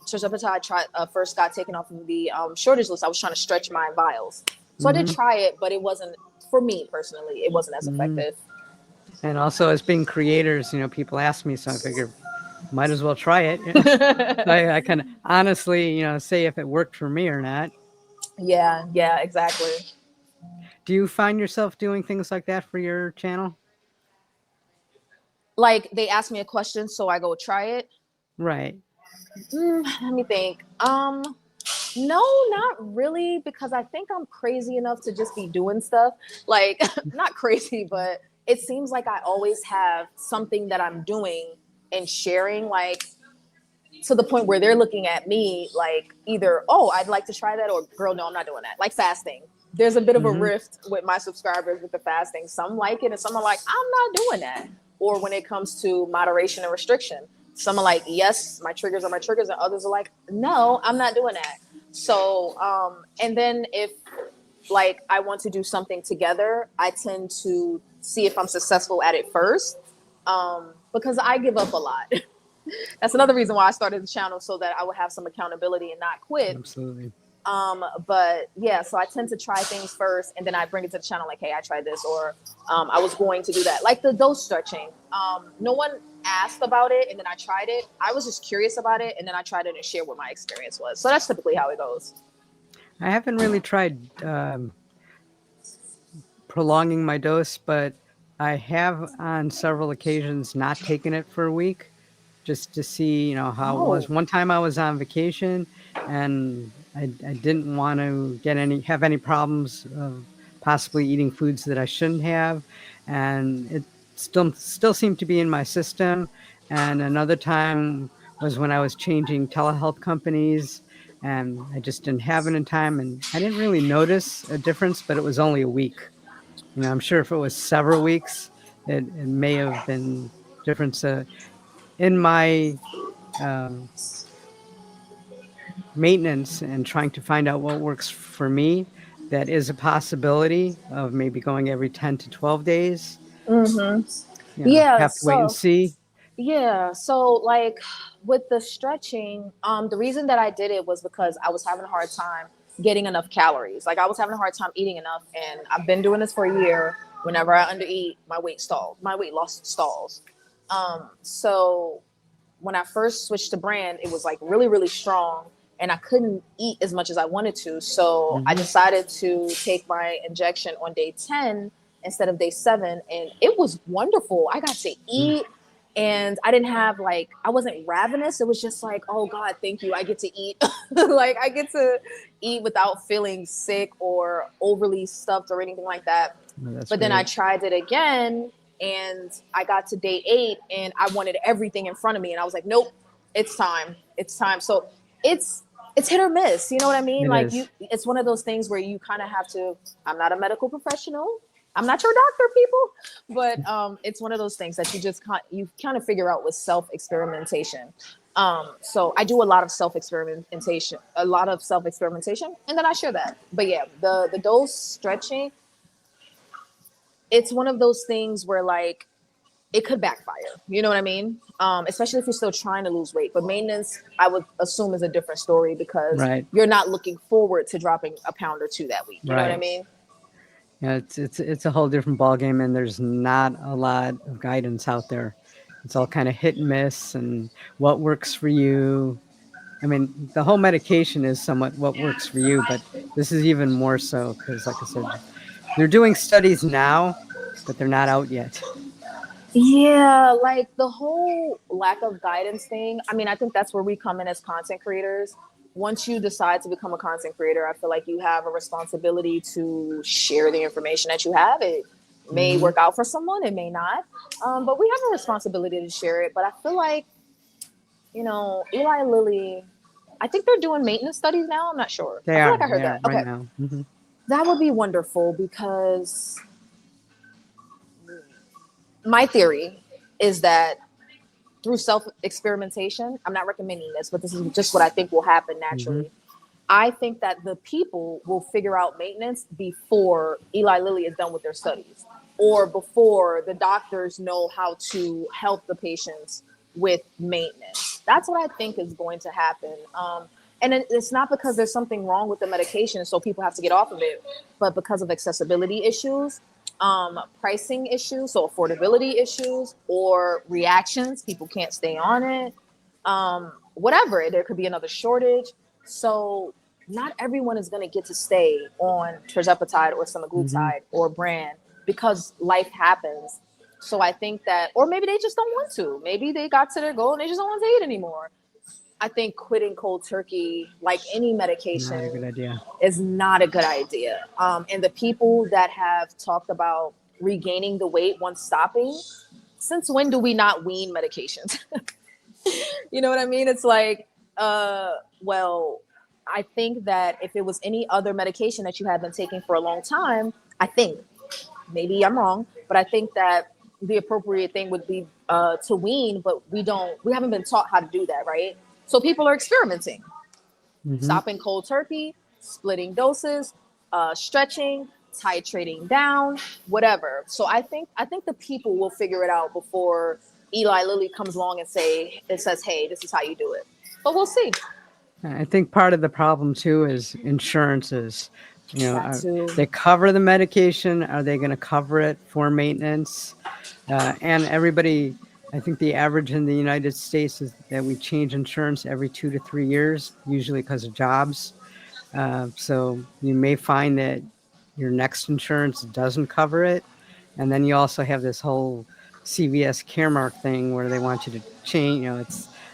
Trisha I tried first got taken off of the shortage list, I was trying to stretch my vials. So I did hmm try it, but it wasn't for me personally. It wasn't as hmm effective. and also as being creators, people ask me, so I figure might as well try it. So I can honestly, say if it worked for me or not. Yeah, yeah, exactly. Do you find yourself doing things like that for your channel? Like they asked me a question, so I go try it. Right. Let me think. No, not really, because I think I'm crazy enough to just be doing stuff. Like, not crazy, but it seems like I always have something that I'm doing and sharing, like, to the point where they're looking at me like either, oh, I'd like to try that, or girl, no, I'm not doing that. Like fasting. There's a bit of a Hmm. rift with my subscribers with the fasting. Some like it and some are like, I'm not doing that. Or when it comes to moderation and restriction, some are like, yes, my triggers are my triggers, and others are like, no, I'm not doing that. So, and then if like I want to do something together, I tend to see if I'm successful at it first, because I give up a lot. That's another reason why I started the channel, so that I would have some accountability and not quit. Absolutely. But yeah, so I tend to try things first, and then I bring it to the channel like, hey, I tried this, or I was going to do that. Like the dose stretching. No one asked about it, and then I tried it. I was just curious about it, and then I tried it and shared what my experience was. So that's typically how it goes. I haven't really tried prolonging my dose, but I have on several occasions not taken it for a week just to see, how it was. Oh. One time I was on vacation and I didn't want to have any problems of possibly eating foods that I shouldn't have, and it still seemed to be in my system. And another time was when I was changing telehealth companies and I just didn't have it in time, and I didn't really notice a difference, but it was only a week. I'm sure if it was several weeks, it may have been different. So in my um, maintenance and trying to find out what works for me, that is a possibility of maybe going every 10 to 12 days. Mm-hmm. Yeah. Have to wait and So see. yeah, so like with the stretching, the reason that I did it was because I was having a hard time getting enough calories. Like I was having a hard time eating enough, and I've been doing this for a year. Whenever I undereat, my weight loss stalls. So when I first switched to brand, it was like really, really strong, and I couldn't eat as much as I wanted to. So I Hmm. decided to take my injection on day 10 instead of day 7. And it was wonderful. I got to eat, and I didn't have like, I wasn't ravenous. It was just like, oh God, thank you. I get to eat. Like I get to eat without feeling sick or overly stuffed or anything like that. Oh, that's But then I great. tried it again, and I got to day 8, and I wanted everything in front of me. And I was like, nope, it's time. It's time. So it's, it's hit or miss. You know what I mean? It Like you, is. it's one of those things where you kind of have to, I'm not a medical professional. I'm not your doctor, people, but it's one of those things that you kind of figure out with self experimentation. So I do a lot of self experimentation, and then I share that. But yeah, the dose stretching, it's one of those things where like it could backfire. You know what I mean? Especially if you're still trying to lose weight. But maintenance, I would assume, is a different story because Right. you're not looking forward to dropping a pound or two that week. You know what I Right. mean? Yeah, it's a whole different ballgame, and there's not a lot of guidance out there. It's all kind of hit and miss, and what works for you. I mean, the whole medication is somewhat what works for you, but this is even more so because, like I said, they're doing studies now, but they're not out yet. Yeah, like the whole lack of guidance thing. I mean, I think that's where we come in as content creators. Once you decide to become a content creator, I feel like you have a responsibility to share the information that you have. It may work out for someone, it may not. But we have a responsibility to share it. But I feel like, Eli Lilly, I think they're doing maintenance studies now. I'm not sure. They I feel are. like I heard They are that. right Okay. now. That would be wonderful because my theory is that through self experimentation, I'm not recommending this, but this is just what I think will happen naturally. I think that the people will figure out maintenance before Eli Lilly is done with their studies or before the doctors know how to help the patients with maintenance. That's what I think is going to happen. And it's not because there's something wrong with the medication, so people have to get off of it, but because of accessibility issues, pricing issues, so affordability issues, or reactions, people can't stay on it. Whatever, there could be another shortage. So not everyone is going to get to stay on tirzepatide or semaglutide or brand because life happens. So I think that, or maybe they just don't want to. Maybe they got to their goal and they just don't want to take it anymore. I think quitting cold turkey, like any medication, Not a good idea. is not a good idea. And the people that have talked about regaining the weight once stopping, since when do we not wean medications? You know what I mean? It's like, well, I think that if it was any other medication that you had been taking for a long time, I think, maybe I'm wrong, but I think that the appropriate thing would be to wean, but we haven't been taught how to do that, right? So people are experimenting, stopping cold turkey, splitting doses, stretching, titrating down, whatever. So I think the people will figure it out before Eli Lilly comes along and says, hey, this is how you do it. But we'll see. I think part of the problem too is insurances. That too. They cover the medication. Are they going to cover it for maintenance? And everybody, I think the average in the United States is that we change insurance every 2 to 3 years, usually because of jobs. So you may find that your next insurance doesn't cover it. And then you also have this whole CVS Caremark thing where they want you to change.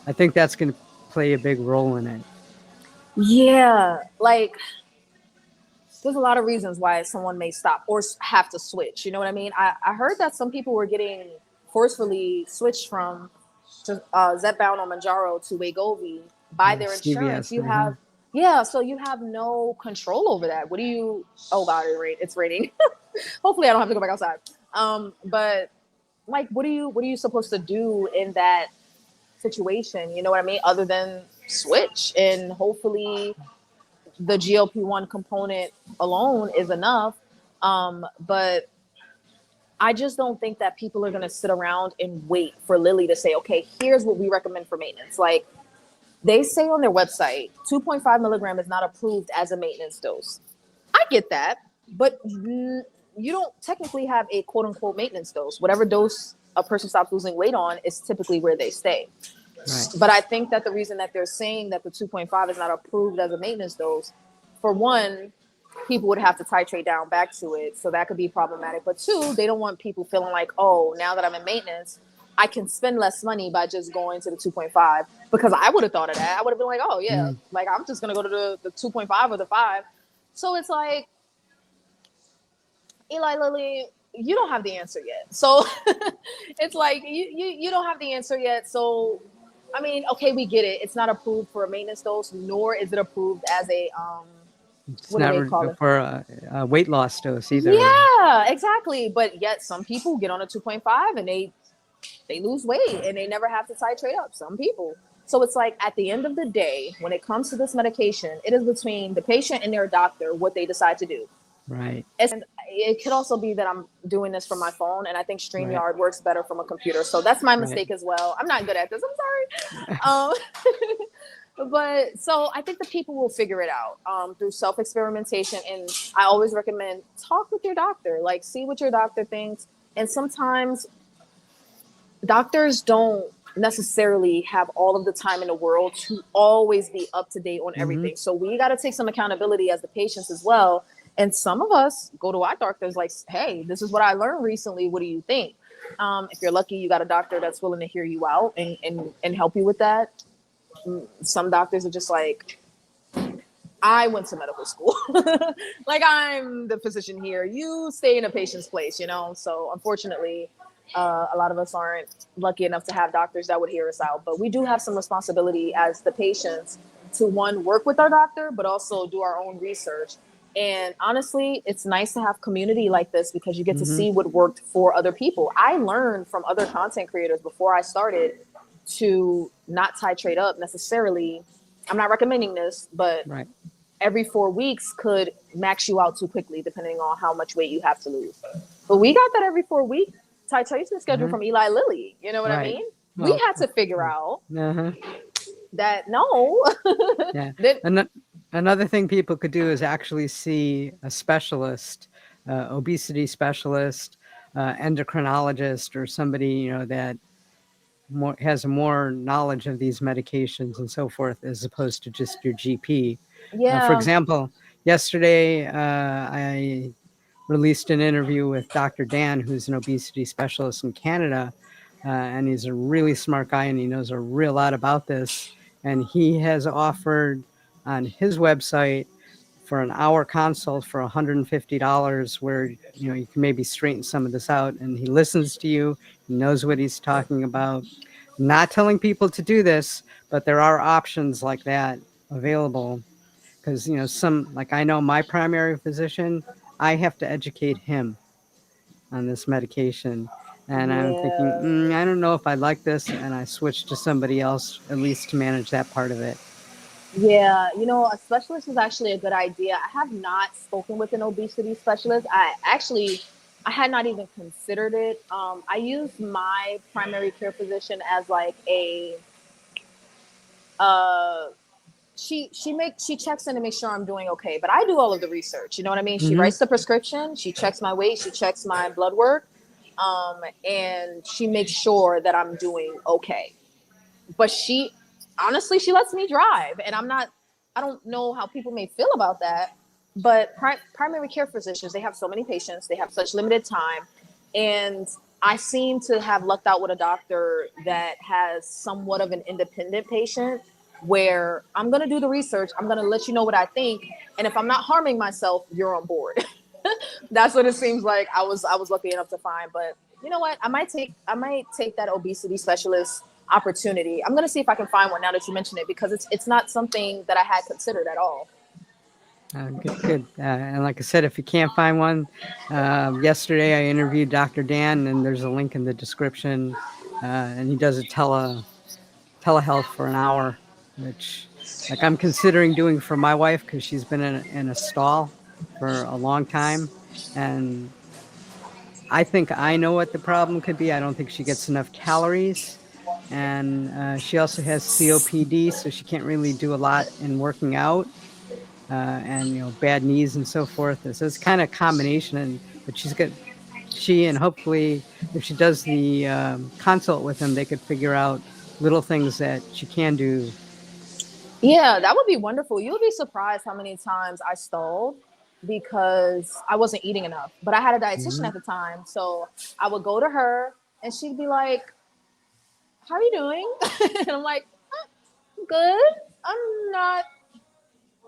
I think that's going to play a big role in it. Yeah, like there's a lot of reasons why someone may stop or have to switch. You know what I mean? I heard that some people were getting forcefully switched from Zepbound or Manjaro to Wegovy by their insurance. CVS, Yeah, so you have no control over that. Oh God, it's raining. Hopefully I don't have to go back outside. But like, what are you supposed to do in that situation? You know what I mean? Other than switch, and hopefully the GLP-1 component alone is enough. But I just don't think that people are going to sit around and wait for Lilly to say, okay, here's what we recommend for maintenance. Like they say on their website, 2.5 milligram is not approved as a maintenance dose. I get that, but you don't technically have a quote unquote maintenance dose. Whatever dose a person stops losing weight on is typically where they stay. Right. But I think that the reason that they're saying that the 2.5 is not approved as a maintenance dose, for one, people would have to titrate down back to it. So that could be problematic. But two, they don't want people feeling like, oh, now that I'm in maintenance, I can spend less money by just going to the 2.5, because I would have thought of that. I would have been like, oh yeah, like I'm just going to go to the 2.5 or the 5. So it's like, Eli Lilly, you don't have the answer yet. So it's like, you don't have the answer yet. So, I mean, okay, we get it. It's not approved for a maintenance dose, nor is it approved as a, what do they call it? For a weight loss dose either. Yeah, exactly. But yet some people get on a 2.5 and they lose weight and they never have to titrate up. Some people. So it's like, at the end of the day, when it comes to this medication, it is between the patient and their doctor what they decide to do. Right. And it could also be that I'm doing this from my phone, and I think StreamYard works better from a computer. So that's my mistake as well. I'm not good at this. I'm sorry. But so I think the people will figure it out through self-experimentation. And I always recommend talk with your doctor, like see what your doctor thinks. And sometimes doctors don't necessarily have all of the time in the world to always be up to date on everything. So we got to take some accountability as the patients as well. And some of us go to our doctors like, hey, this is what I learned recently. What do you think? If you're lucky, you got a doctor that's willing to hear you out and help you with that. Some doctors are just like, I went to medical school. Like, I'm the physician here. You stay in a patient's place, you know? So unfortunately, a lot of us aren't lucky enough to have doctors that would hear us out. But we do have some responsibility as the patients to, one, work with our doctor, but also do our own research. And honestly, it's nice to have community like this because you get to Mm-hmm. see what worked for other people. I learned from other content creators before I started to not titrate up necessarily. I'm not recommending this, but Right. every 4 weeks could max you out too quickly, depending on how much weight you have to lose. But we got that every 4 week titration schedule Uh-huh. from Eli Lilly. You know what I Right. mean? We Well, had to figure out uh-huh. that no, Yeah. that Another thing people could do is actually see a specialist, obesity specialist, endocrinologist, or somebody, you know, that has more knowledge of these medications and so forth, as opposed to just your GP. For yeah, example, yesterday I released an interview with Dr. Dan, who's an obesity specialist in Canada, and he's a really smart guy and he knows a real lot about this. And he has offered on his website for an hour consult for $150, where you know you can maybe straighten some of this out. And he listens to you, he knows what he's talking about. Not telling people to do this, but there are options like that available. Because you know, some, like, I know my primary physician, I have to educate him on this medication, and I'm thinking, yeah. I don't know if I like this, and I switched to somebody else at least to manage that part of it. Yeah, you know, a specialist is actually a good idea. I have not spoken with an obesity specialist. I had not even considered it. I use my primary care physician as like a, uh, she checks in to make sure I'm doing okay. But I do all of the research. You know what I mean? She Mm-hmm. writes the prescription. She checks my weight. She checks my blood work, and she makes sure that I'm doing okay. But she, honestly, she lets me drive, and I don't know how people may feel about that, but primary care physicians, they have so many patients, they have such limited time, and I seem to have lucked out with a doctor that has somewhat of an independent patient, where I'm going to do the research, I'm going to let you know what I think, and if I'm not harming myself, you're on board. That's what it seems like. I was lucky enough to find. But you know what? I might take that obesity specialist opportunity. I'm gonna see if I can find one now that you mention it, because it's not something that I had considered at all. Good, good. And like I said, if you can't find one, yesterday I interviewed Dr. Dan, and there's a link in the description, and he does a telehealth for an hour, which, like, I'm considering doing for my wife because she's been in a stall for a long time, and I think I know what the problem could be. I don't think she gets enough calories, and she also has COPD, so she can't really do a lot in working out, and you know, bad knees and so forth. So it's kind of a combination, and but she and hopefully if she does the consult with him, they could figure out little things that she can do. Yeah, that would be wonderful. You would be surprised how many times I stalled because I wasn't eating enough. But I had a dietitian Hmm. at the time, so I would go to her and she'd be like, "How are you doing?" And I'm like, "Good. I'm not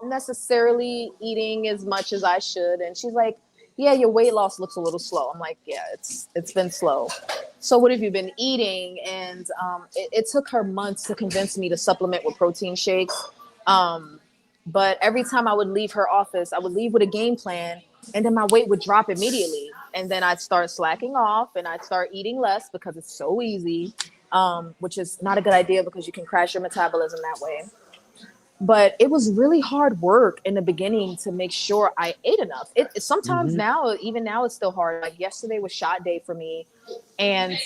necessarily eating as much as I should." And she's like, "Yeah, your weight loss looks a little slow." I'm like, "Yeah, it's been slow." So what have you been eating? And it took her months to convince me to supplement with protein shakes. Um, but every time I would leave her office, I would leave with a game plan, and then my weight would drop immediately. And then I'd start slacking off, and I'd start eating less because it's so easy, which is not a good idea because you can crash your metabolism that way. But it was really hard work in the beginning to make sure I ate enough. It sometimes Hmm. now, even now, it's still hard. Like yesterday was shot day for me, and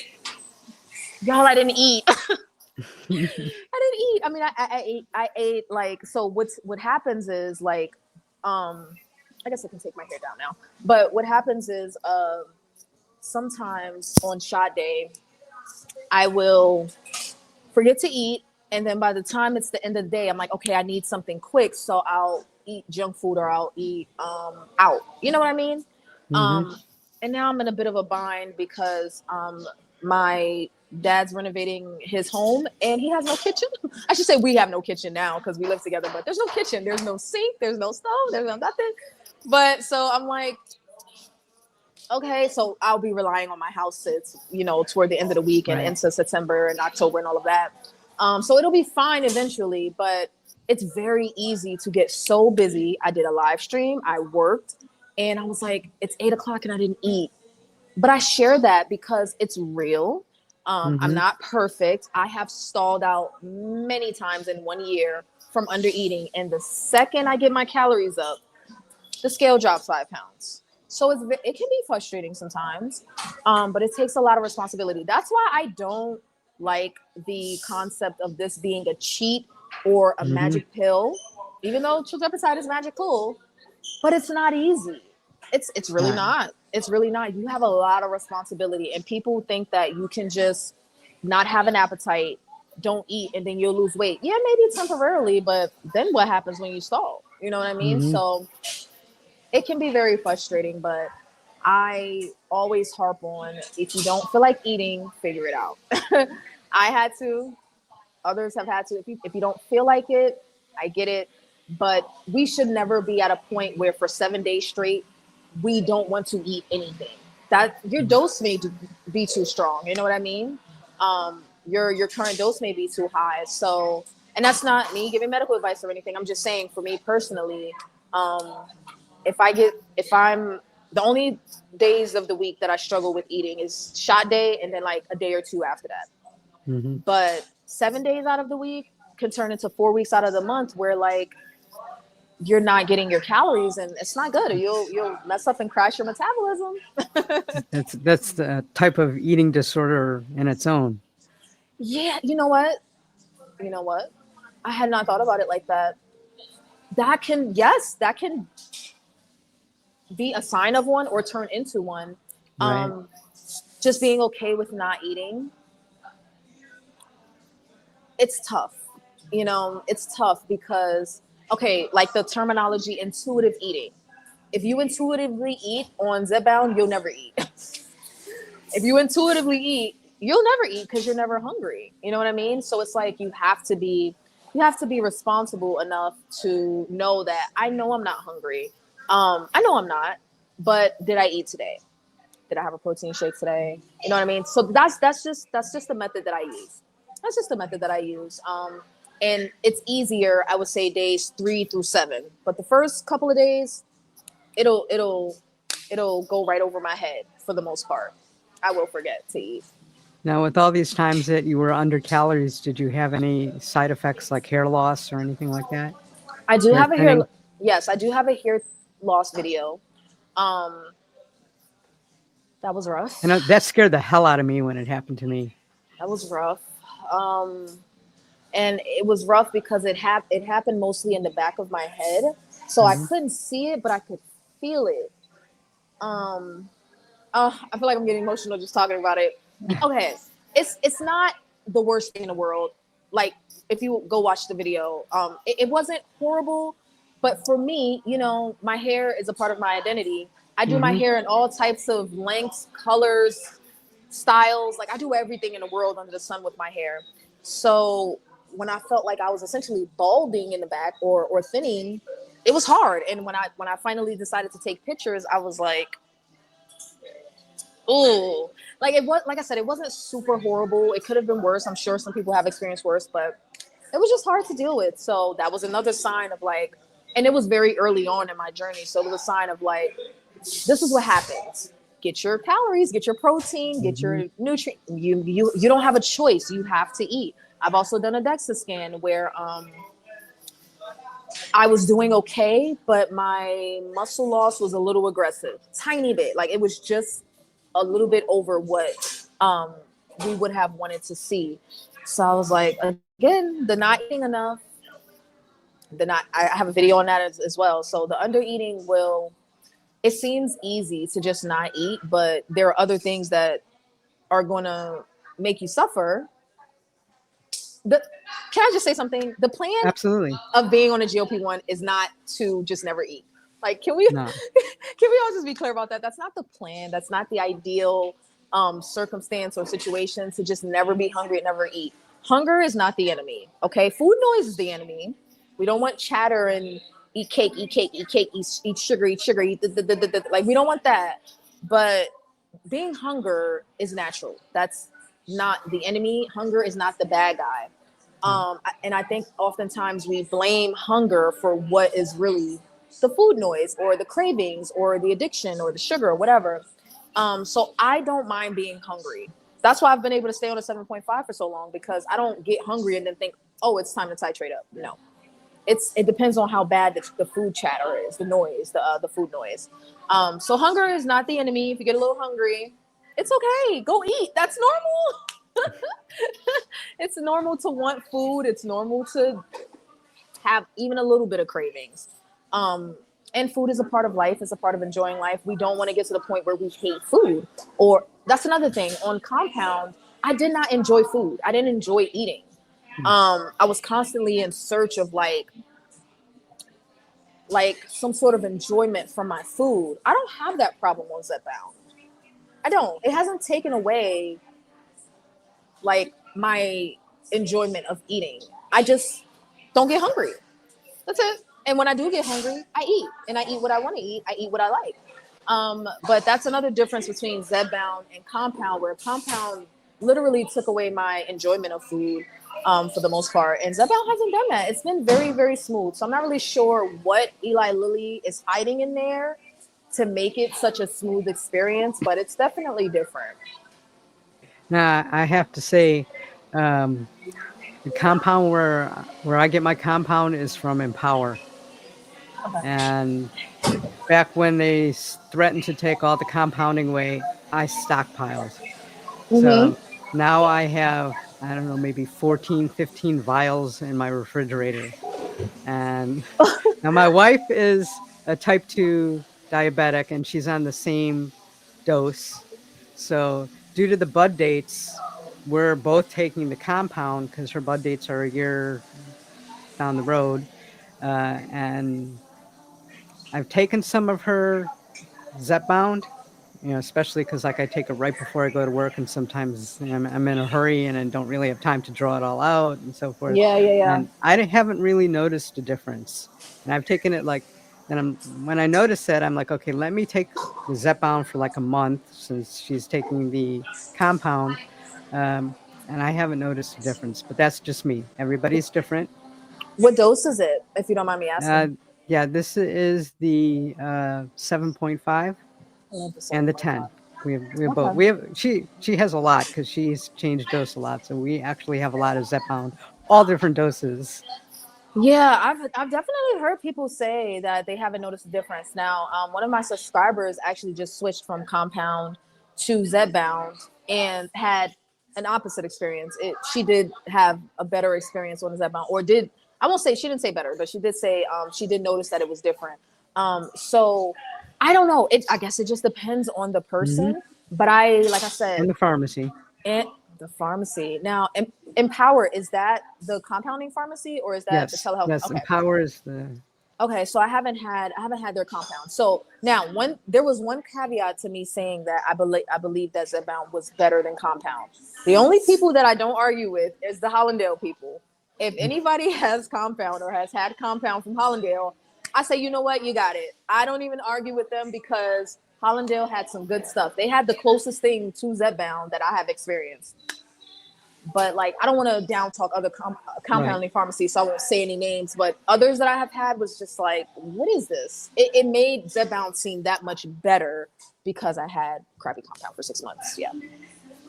y'all, I didn't eat. I didn't eat. I mean, I ate like, so. What happens is like, um, I guess I can take my hair down now. But what happens is, sometimes on shot day, I will forget to eat. And then by the time it's the end of the day, I'm like, okay, I need something quick. So I'll eat junk food or I'll eat out. You know what I mean? Hmm. Um, and now I'm in a bit of a bind because my Dad's renovating his home and he has no kitchen. I should say we have no kitchen now because we live together, but there's no kitchen. There's no sink. There's no stove. There's no nothing. But so I'm like, okay, so I'll be relying on my house sits, toward the end of the week and Right. into September and October and all of that. So it'll be fine eventually, but it's very easy to get so busy. I did a live stream, I worked, and I was like, it's 8 o'clock and I didn't eat. But I share that because it's real. I'm not perfect. I have stalled out many times in 1 year from under eating. And the second I get my calories up, the scale drops 5 pounds. So it can be frustrating sometimes, but it takes a lot of responsibility. That's why I don't like the concept of this being a cheat or a magic pill, even though tirzepatide is magic cool, but it's not easy. It's really not. It's really not. You have a lot of responsibility, and people think that you can just not have an appetite, don't eat, and then you'll lose weight. Yeah, maybe temporarily, but then what happens when you stall? You know what I mean? So it can be very frustrating, but I always harp on, if you don't feel like eating, figure it out. I had to. Others have had to. If you don't feel like it, I get it. But we should never be at a point where for 7 days straight, we don't want to eat anything. That your dose may be too strong. You know what I mean? Your current dose may be too high. So, and that's not me giving medical advice or anything. I'm just saying, for me personally, if I'm the only days of the week that I struggle with eating is shot day and then like a day or two after that. But 7 days out of the week can turn into 4 weeks out of the month where like you're not getting your calories and it's not good. You'll mess up and crash your metabolism. That's the type of eating disorder in its own. Yeah, you know what? I had not thought about it like that. That can be a sign of one or turn into one. Right. Just being okay with not eating. It's tough. It's tough because, okay, like the terminology intuitive eating. If you intuitively eat on Zipbound, you'll never eat. If you intuitively eat, you'll never eat because you're never hungry. You know what I mean? So it's like you have to be responsible enough to know that I know I'm not hungry. I know I'm not, but did I eat today? Did I have a protein shake today? You know what I mean? So that's just the method that I use. That's just the method that I use. And it's easier, I would say, days 3 through 7. But the first couple of days, it'll go right over my head for the most part. I will forget to eat. Now, with all these times that you were under calories, did you have any side effects like hair loss or anything like that? I do Hair have a hair. thinning? Yes, I do have a hair loss video. That was rough. And that scared the hell out of me when it happened to me. That was rough. And it was rough because it happened mostly in the back of my head, so I couldn't see it, but I could feel it. I feel like I'm getting emotional just talking about it. Okay, it's not the worst thing in the world. Like, if you go watch the video, it wasn't horrible, but for me, my hair is a part of my identity. I do my hair in all types of lengths, colors, styles. Like, I do everything in the world under the sun with my hair. So when I felt like I was essentially balding in the back or thinning, it was hard. And when I finally decided to take pictures, I was like, ooh, like I said, it wasn't super horrible. It could have been worse. I'm sure some people have experienced worse, but it was just hard to deal with. So that was another sign of like, and it was very early on in my journey. So it was a sign of like, this is what happens. Get your calories, get your protein, get your nutrient. You don't have a choice. You have to eat. I've also done a DEXA scan where I was doing okay, but my muscle loss was a little aggressive, tiny bit. Like, it was just a little bit over what we would have wanted to see. So I was like, again, the not eating enough. I have a video on that as well. So the under eating it seems easy to just not eat, but there are other things that are going to make you suffer. Can I just say something? The plan Absolutely. of being on a GLP-1 is not to just never eat. Like, can we No. can we all just be clear about that? That's not the plan. That's not the ideal. circumstance or situation to just never be hungry and never eat. Hunger is not the enemy. Okay, food noise is the enemy. We don't want chatter and eat cake, eat cake, eat cake, eat sugar, eat sugar, eat like we don't want that. But being hunger is natural. That's not the enemy. Hunger is not the bad guy. Right. And I think oftentimes we blame hunger for what is really the food noise or the cravings or the addiction or the sugar or whatever. So I don't mind being hungry. That's why I've been able to stay on a 7.5 for so long, because I don't get hungry and then think, oh, it's time to titrate up. No, it depends on how bad the food chatter is, the noise, the food noise. So hunger is not the enemy. If you get a little hungry, it's okay. Go eat. That's normal. It's normal to want food. It's normal to have even a little bit of cravings. Um, and food is a part of life. It's a part of enjoying life. We don't want to get to the point where we hate food. Or that's another thing. On compound, I did not enjoy food. I didn't enjoy eating. I was constantly in search of like some sort of enjoyment from my food. I don't have that problem on Zepbound. I don't. It hasn't taken away like my enjoyment of eating. I just don't get hungry. That's it. And when I do get hungry, I eat, and I eat what I want to eat. I eat what I like. But that's another difference between Zedbound and Compound, where Compound literally took away my enjoyment of food for the most part, and Zedbound hasn't done that. It's been very, very smooth. So I'm not really sure what Eli Lilly is hiding in there to make it such a smooth experience, but it's definitely different. Now, I have to say, um, the compound where I get my compound is from Empower, and back when they threatened to take all the compounding away, I stockpiled. Mm-hmm. So now I have, I don't know, maybe 14, 15 vials in my refrigerator. And now my wife is a type 2 diabetic, and she's on the same dose. So due to the bud dates, we're both taking the compound because her bud dates are a year down the road. And I've taken some of her Zepbound, especially because like I take it right before I go to work, and sometimes I'm in a hurry and I don't really have time to draw it all out and so forth. Yeah, yeah, yeah. And haven't really noticed a difference. And I've taken it like, then when I notice that, I'm like, okay, let me take the Zepbound for like a month since she's taking the compound. Um, and I haven't noticed a difference, but that's just me. Everybody's different. What dose is it, if you don't mind me Uh, asking? yeah, this is the 7.5 I love the and the 10. 7.5. We have both. Okay. We have she has a lot because she's changed dose a lot, so we actually have a lot of Zepbound, all different doses. Yeah, I've definitely heard people say that they haven't noticed a difference. Now, one of my subscribers actually just switched from Compound to Zedbound and had an opposite experience. She did have a better experience on Zedbound, or did I won't say she didn't say better, but she did say she did notice that it was different. So I don't know. I guess it just depends on the Hmm. person. But like I In said, the pharmacy. and the pharmacy. Now, Empower, is that the compounding pharmacy or is that the Yes, telehealth? yes. Okay. Empower is the Okay, so I haven't had their compound. So now there was one caveat to me saying that I believe that Zepbound was better than compound. The only people that I don't argue with is the Hollandale people. If anybody has compound or has had compound from Hollandale, I say, you know what, you got it. I don't even argue with them because Hollandale had some good stuff. They had the closest thing to Zepbound that I have experienced. But like I don't want to down talk other right. compounding pharmacies, so I won't say any names. But others that I have had was just like, what is this? It made Zepbound seem that much better because I had crappy compound for 6 months. Yeah.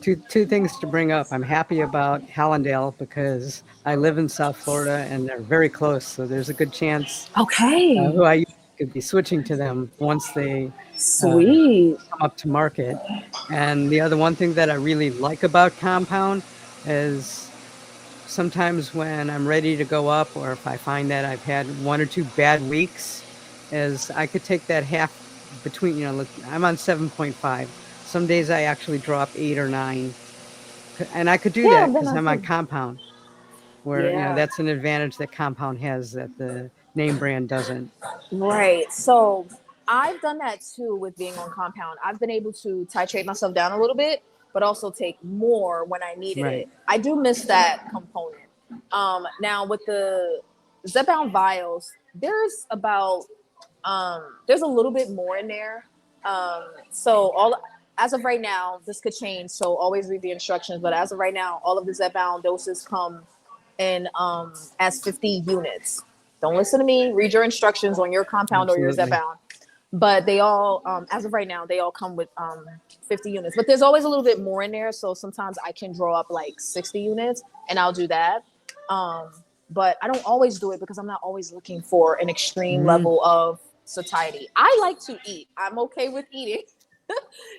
Two things to bring up. I'm happy about Hallandale because I live in South Florida and they're very close, so there's a good chance Okay. who I use could be switching to them once they Sweet. come up to market. And the other one thing that I really like about Compound is sometimes when I'm ready to go up, or if I find that I've had one or two bad weeks, is I could take that half between, I'm on 7.5. Some days I actually drop 8 or 9, and I could do Yeah, that I've been because on I'm on too. Compound, where Yeah. that's an advantage that Compound has that the name brand doesn't. Right. So I've done that too with being on compound. I've been able to titrate myself down a little bit. but also take more when I needed Right. it. I do miss that component. Now with the Zepbound vials, there's a little bit more in there. So all as of right now, this could change. So always read the instructions. But as of right now, all of the Zepbound doses come in as 50 units. Don't listen to me. Read your instructions on your compound or your Absolutely. Zepbound. But they all, as of right now, they all come with 50 units. But there's always a little bit more in there. So sometimes I can draw up like 60 units, and I'll do that. But I don't always do it because I'm not always looking for an extreme Mhm. level of satiety. I like to eat. I'm okay with eating.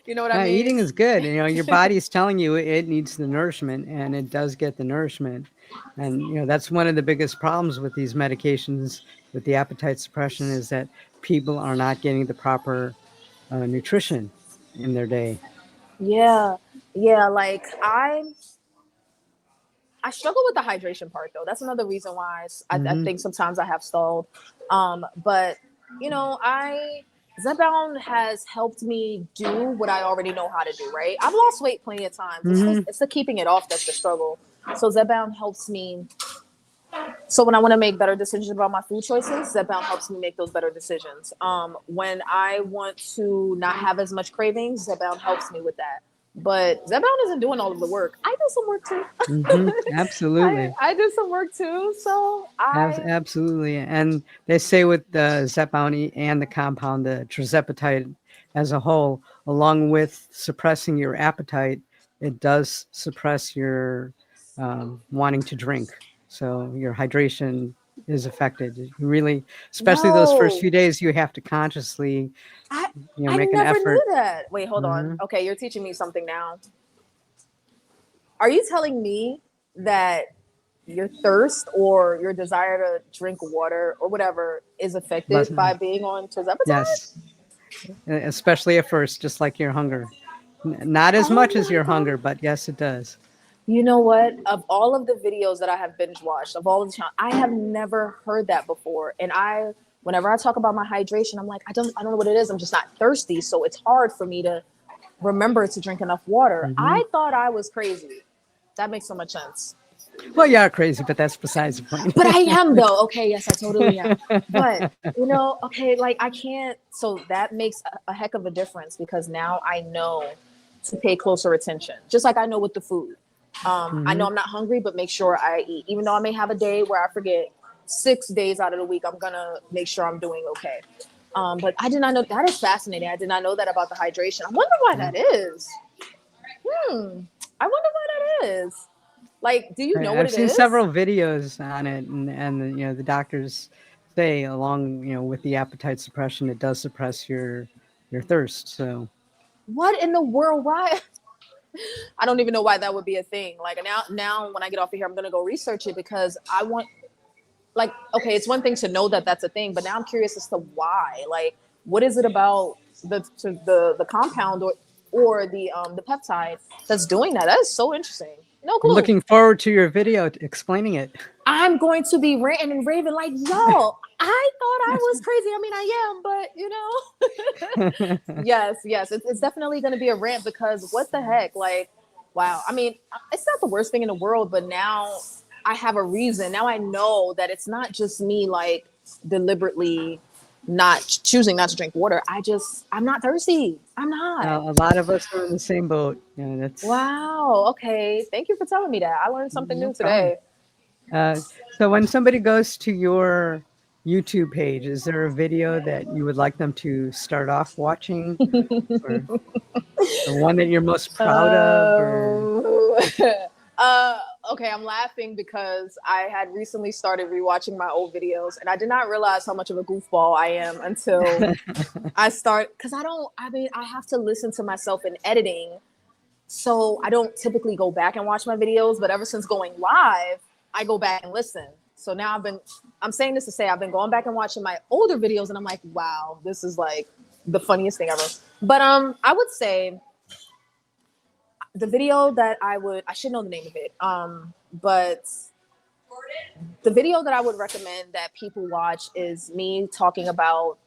You know what I mean? Eating is good. Your body's telling you it needs the nourishment, and it does get the nourishment. And that's one of the biggest problems with these medications, with the appetite suppression, is that people are not getting the proper nutrition in their day. Yeah. Yeah. Like I struggle with the hydration part though. That's another reason why I Hmm. think sometimes I have stalled. But I Zepbound has helped me do what I already know how to do. Right, I've lost weight plenty of times. Hmm. It's the keeping it off that's the struggle. So Zepbound helps me. So when I want to make better decisions about my food choices, Zepbound helps me make those better decisions. When I want to not have as much cravings, Zepbound helps me with that. But Zepbound isn't doing all of the work. I do some work too. Hmm. Absolutely. I do some work too. So Absolutely. And they say with the Zepbound and the compound, the trizepatide as a whole, along with suppressing your appetite, it does suppress your wanting to drink. So your hydration is affected. You really, especially those first no, few days, you have to consciously, I I make an never knew effort. that. Wait, hold on. Hmm. Okay, you're teaching me something now. Are you telling me that your thirst or your desire to drink water or whatever is affected by Lesson. being on tirzepatide? Yes. Especially at first, just like your hunger. Not as Oh much as my your god. hunger, but yes, it does. You know what? Of all of the videos that I have binge watched, of all of the channels, I have never heard that before. And whenever I talk about my hydration, I'm like, I don't know what it is. I'm just not thirsty, so it's hard for me to remember to drink enough water. Hmm. I thought I was crazy. That makes so much sense. Well, you are crazy, but that's besides the point. But I am though. Okay, yes, I totally am. But okay, like I can't. So that makes a heck of a difference because now I know to pay closer attention. Just like I know with the food. I know Hmm. I'm not hungry, but make sure I eat. Even though I may have a day where I forget, 6 days out of the week, I'm gonna make sure I'm doing okay. But I did not know that is fascinating. I did not know that about the hydration. I wonder why Yeah. that is. I wonder why that is. Like, do you know what I've it seen is? several videos on it, and the doctors say along with the appetite suppression, it does suppress your thirst. So What in the world? Why? I don't even know why that would be a thing. Like now when I get off of here, I'm gonna go research it because I want. Like, okay, it's one thing to know that that's a thing, but now I'm curious as to why. Like, what is it about the compound or the peptide that's doing that? That is so interesting. No I'm clue. looking forward to your video explaining it. I'm going to be ranting and raving like, y'all, I thought I was crazy. I mean, I am, but yes, yes, it's definitely going to be a rant because what the heck? Like, wow. I mean, it's not the worst thing in the world, but now I have a reason. Now I know that it's not just me like deliberately not choosing not to drink water. I'm not thirsty. I'm not. A lot of us are in the same boat. That's Wow. Okay. Thank you for telling me that. I learned something no new problem. today. So when somebody goes to your YouTube page, is there a video that you would like them to start off watching, or one that you're most proud of, or Um, okay, I'm laughing because I had recently started rewatching my old videos, and I did not realize how much of a goofball I am until I start. Because I mean, I have to listen to myself in editing, so I don't typically go back and watch my videos. But ever since going live, I go back and listen. So now I'm saying this to say I've been going back and watching my older videos, and I'm like, wow, this is like the funniest thing ever. But I would say the video that I should know the name of it. But the video that I would recommend that people watch is me talking about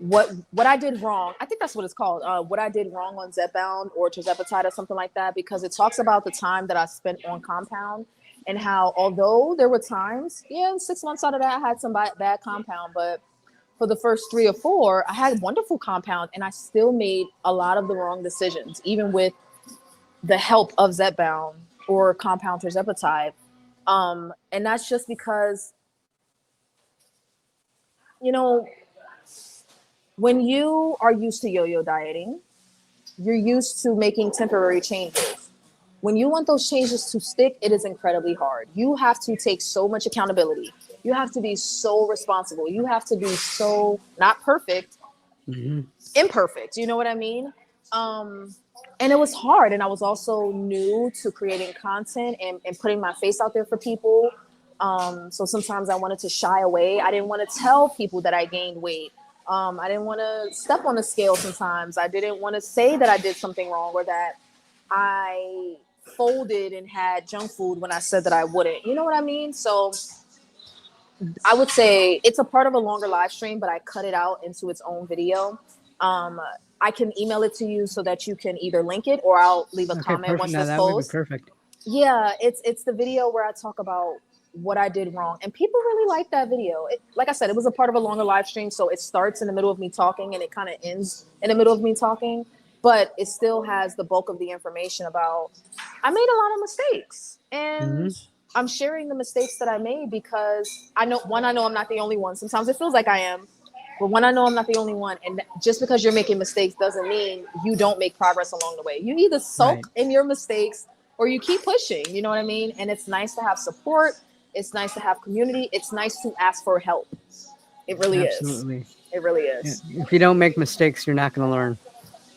what I did wrong. I think that's what it's called. What I did wrong on Zepbound or tirzepatide or something like that, because it talks about the time that I spent on compound and how although there were times, yeah, 6 months out of that I had some bad compound, but for the first 3 or 4, I had wonderful compound and I still made a lot of the wrong decisions, even with the help of Zepbound or compound tirzepatide. And that's just because, you know, when you are used to yo-yo dieting, you're used to making temporary changes. When you want those changes to stick, it is incredibly hard. You have to take so much accountability. You have to be so responsible. You have to be so not perfect, imperfect. You know what I mean? And it was hard. And I was also new to creating content and putting my face out there for people. So sometimes I wanted to shy away. I didn't want to tell people that I gained weight. I didn't want to step on the scale sometimes. I didn't want to say that I did something wrong or that I folded and had junk food when I said that I wouldn't. You know what I mean? So I would say it's a part of a longer live stream, but I cut it out into its own video. I can email it to you so that you can either link it or I'll leave a comment perfect. once Now this that would be post. perfect. Yeah, it's the video where I talk about what I did wrong, and people really like that video. Like I said, it was a part of a longer live stream, so it starts in the middle of me talking and it kind of ends in the middle of me talking, but it still has the bulk of the information about I made a lot of mistakes, and I'm sharing the mistakes that I made because I know I'm not the only one. Sometimes it feels like I am, but when I know I'm not the only one, and just because you're making mistakes doesn't mean you don't make progress along the way. You either soak in your mistakes or you keep pushing, you know what I mean? And it's nice to have support. It's nice to have community. It's nice to ask for help. It really Absolutely. is. It really is. If you don't make mistakes, you're not going to learn.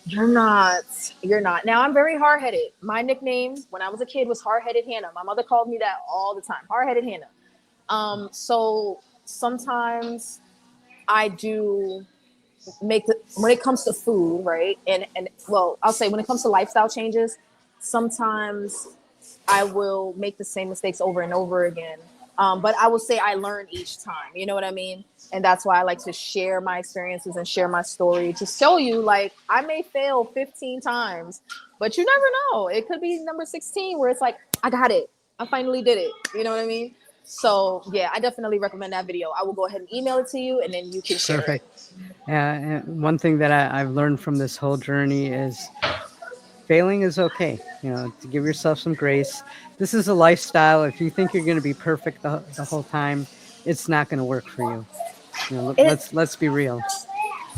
You're not. You're not. Now, I'm very hard-headed. My nickname when I was a kid was Hard-Headed Hannah. My mother called me that all the time. Hard-Headed Hannah. So sometimes I do make when it comes to food, right? And well, I'll say when it comes to lifestyle changes, sometimes I will make the same mistakes over and over again. But I will say I learn each time. You know what I mean? And that's why I like to share my experiences and share my story to show you, like, I may fail 15 times, but you never know. It could be number 16 where it's like, I got it. I finally did it. You know what I mean? So yeah, I definitely recommend that video. I will go ahead and email it to you and then you can share it. And one thing that I've learned from this whole journey is failing is okay. To give yourself some grace. This is a lifestyle. If you think you're going to be perfect the whole time, it's not going to work for you. Let's be real.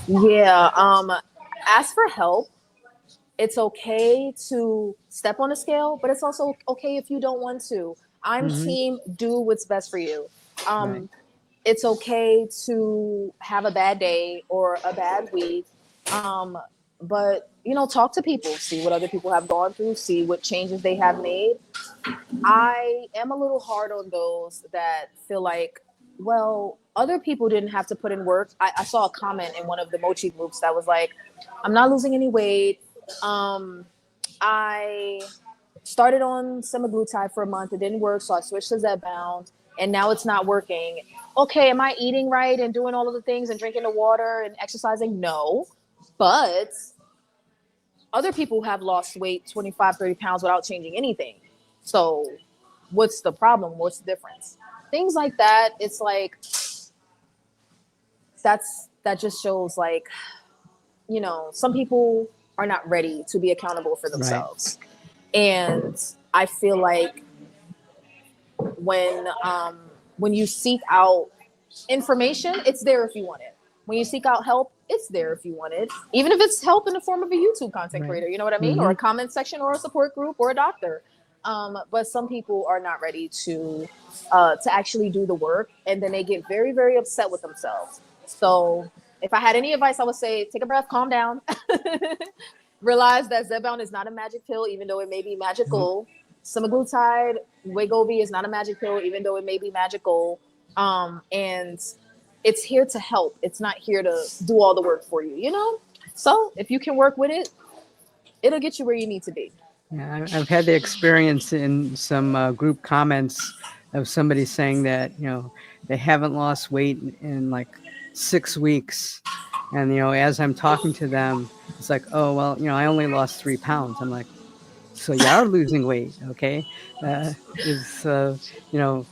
Yeah. Ask for help. It's okay to step on a scale, but it's also okay if you don't want to. I'm team do what's best for you. Right. It's okay to have a bad day or a bad week. But talk to people, see what other people have gone through, see what changes they have made. I am a little hard on those that feel like, well, other people didn't have to put in work. I saw a comment in one of the mochi groups that was like, I'm not losing any weight. I started on semaglutide for a month. It didn't work, so I switched to Zepbound, and now it's not working. Okay, am I eating right and doing all of the things and drinking the water and exercising? No, but other people have lost weight 25, 30 pounds without changing anything. So what's the problem? What's the difference? Things like that. It's like, that just shows, like, some people are not ready to be accountable for Right. themselves. And I feel like when you seek out information, it's there if you want it. When you seek out help, it's there if you want it. Even if it's help in the form of a YouTube content creator, you know what I mean? Or a comment section or a support group or a doctor. But some people are not ready to actually do the work, and then they get very, very upset with themselves. So if I had any advice, I would say take a breath, calm down. Realize that Zepbound is not a magic pill, even though it may be magical. Semaglutide, Wegovy is not a magic pill, even though it may be magical. And it's here to help. It's not here to do all the work for you, So if you can work with it, it'll get you where you need to be. Yeah, I've had the experience in some group comments of somebody saying that they haven't lost weight in like 6 weeks, And, as I'm talking to them, it's like, oh, well, I only lost 3 pounds. I'm like, so you are losing weight. Okay. Is, you know,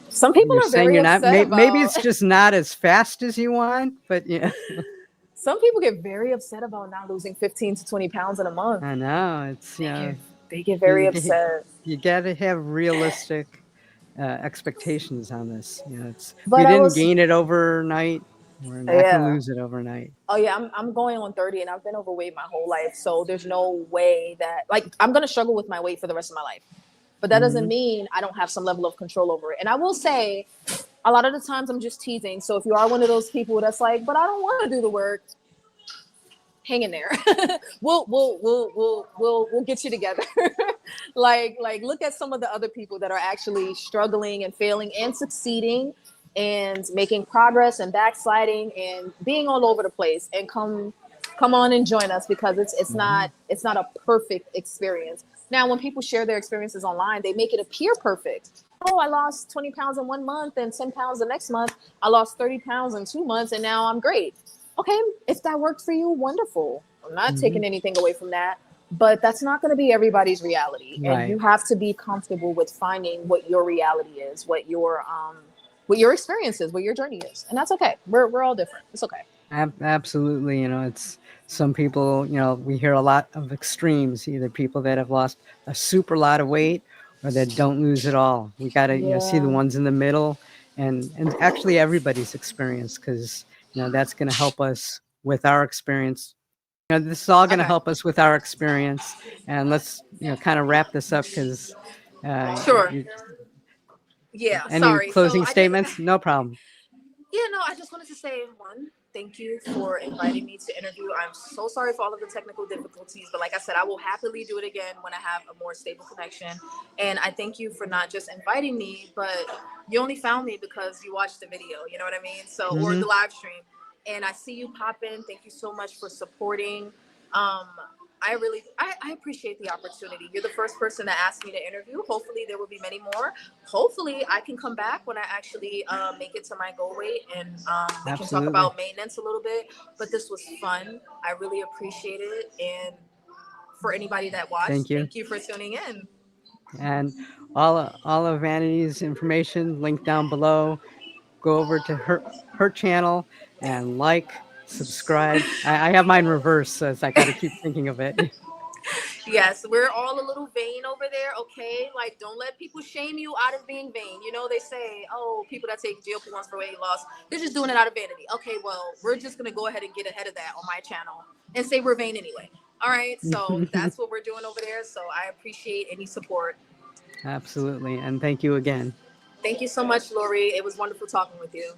Some people you're are saying very you're not, upset maybe about it's just not as fast as you want, but yeah, some people get very upset about not losing 15 to 20 pounds in a month. I know it's, They get very you, you, upset. you got to have realistic expectations on this. We But I didn't was, gain it overnight. We're not going to yeah. lose it overnight. Oh yeah, I'm going on 30 and I've been overweight my whole life. So there's no way that like I'm gonna struggle with my weight for the rest of my life. But that doesn't Hmm. mean I don't have some level of control over it. And I will say a lot of the times I'm just teasing. So if you are one of those people that's like, but I don't want to do the work, hang in there. We'll get you together. Like look at some of the other people that are actually struggling and failing and succeeding and making progress and backsliding and being all over the place, and come on and join us, because Hmm. it's not a perfect experience. Now when people share their experiences online, they make it appear perfect. Oh, I lost 20 pounds in 1 month and 10 pounds the next month. I lost 30 pounds in 2 months and now I'm great. Okay, if that worked for you, wonderful. I'm not Hmm. taking anything away from that, but that's not going to be everybody's reality, and you Right. have to be comfortable with finding what your reality is, what your experience is, what your journey is, and that's okay. We're all different. It's okay. Absolutely. It's some people, we hear a lot of extremes, either people that have lost a super lot of weight or that don't lose at all. We got to, see the Yeah. ones in the middle, and actually everybody's experience, because, that's going to help us with our experience. This is all going to Okay. help us with our experience. And let's, kind of wrap this up, because Sure. you, Yeah. any Sorry. So closing I just statements? No problem. Yeah, no, I just wanted to say one, thank you for inviting me to interview. I'm so sorry for all of the technical difficulties, but like I said, I will happily do it again when I have a more stable connection. And I thank you for not just inviting me, but you only found me because you watched the video, you know what I mean? So, or Hmm. the live stream. And I see you pop in. Thank you so much for supporting. Um, I appreciate the opportunity. You're the first person that asked me to interview. Hopefully there will be many more. Hopefully I can come back when I actually make it to my goal weight, and we can talk Absolutely. about maintenance a little bit. But this was fun. I really appreciate it. And for anybody that watched, Thank you. thank you for tuning in. And all of Vanity's information linked down below. Go over to her channel and subscribe. I have mine reversed, so I got to keep thinking of it. Yes, we're all a little vain over there, okay? Like, don't let people shame you out of being vain. You know, they say, oh, people that take GLP-1s for weight loss, they're just doing it out of vanity. Okay, well, we're just going to go ahead and get ahead of that on my channel and say we're vain anyway. All right, so that's what we're doing over there. So I appreciate any support. Absolutely, and thank you again. Thank you so much, Lori. It was wonderful talking with you.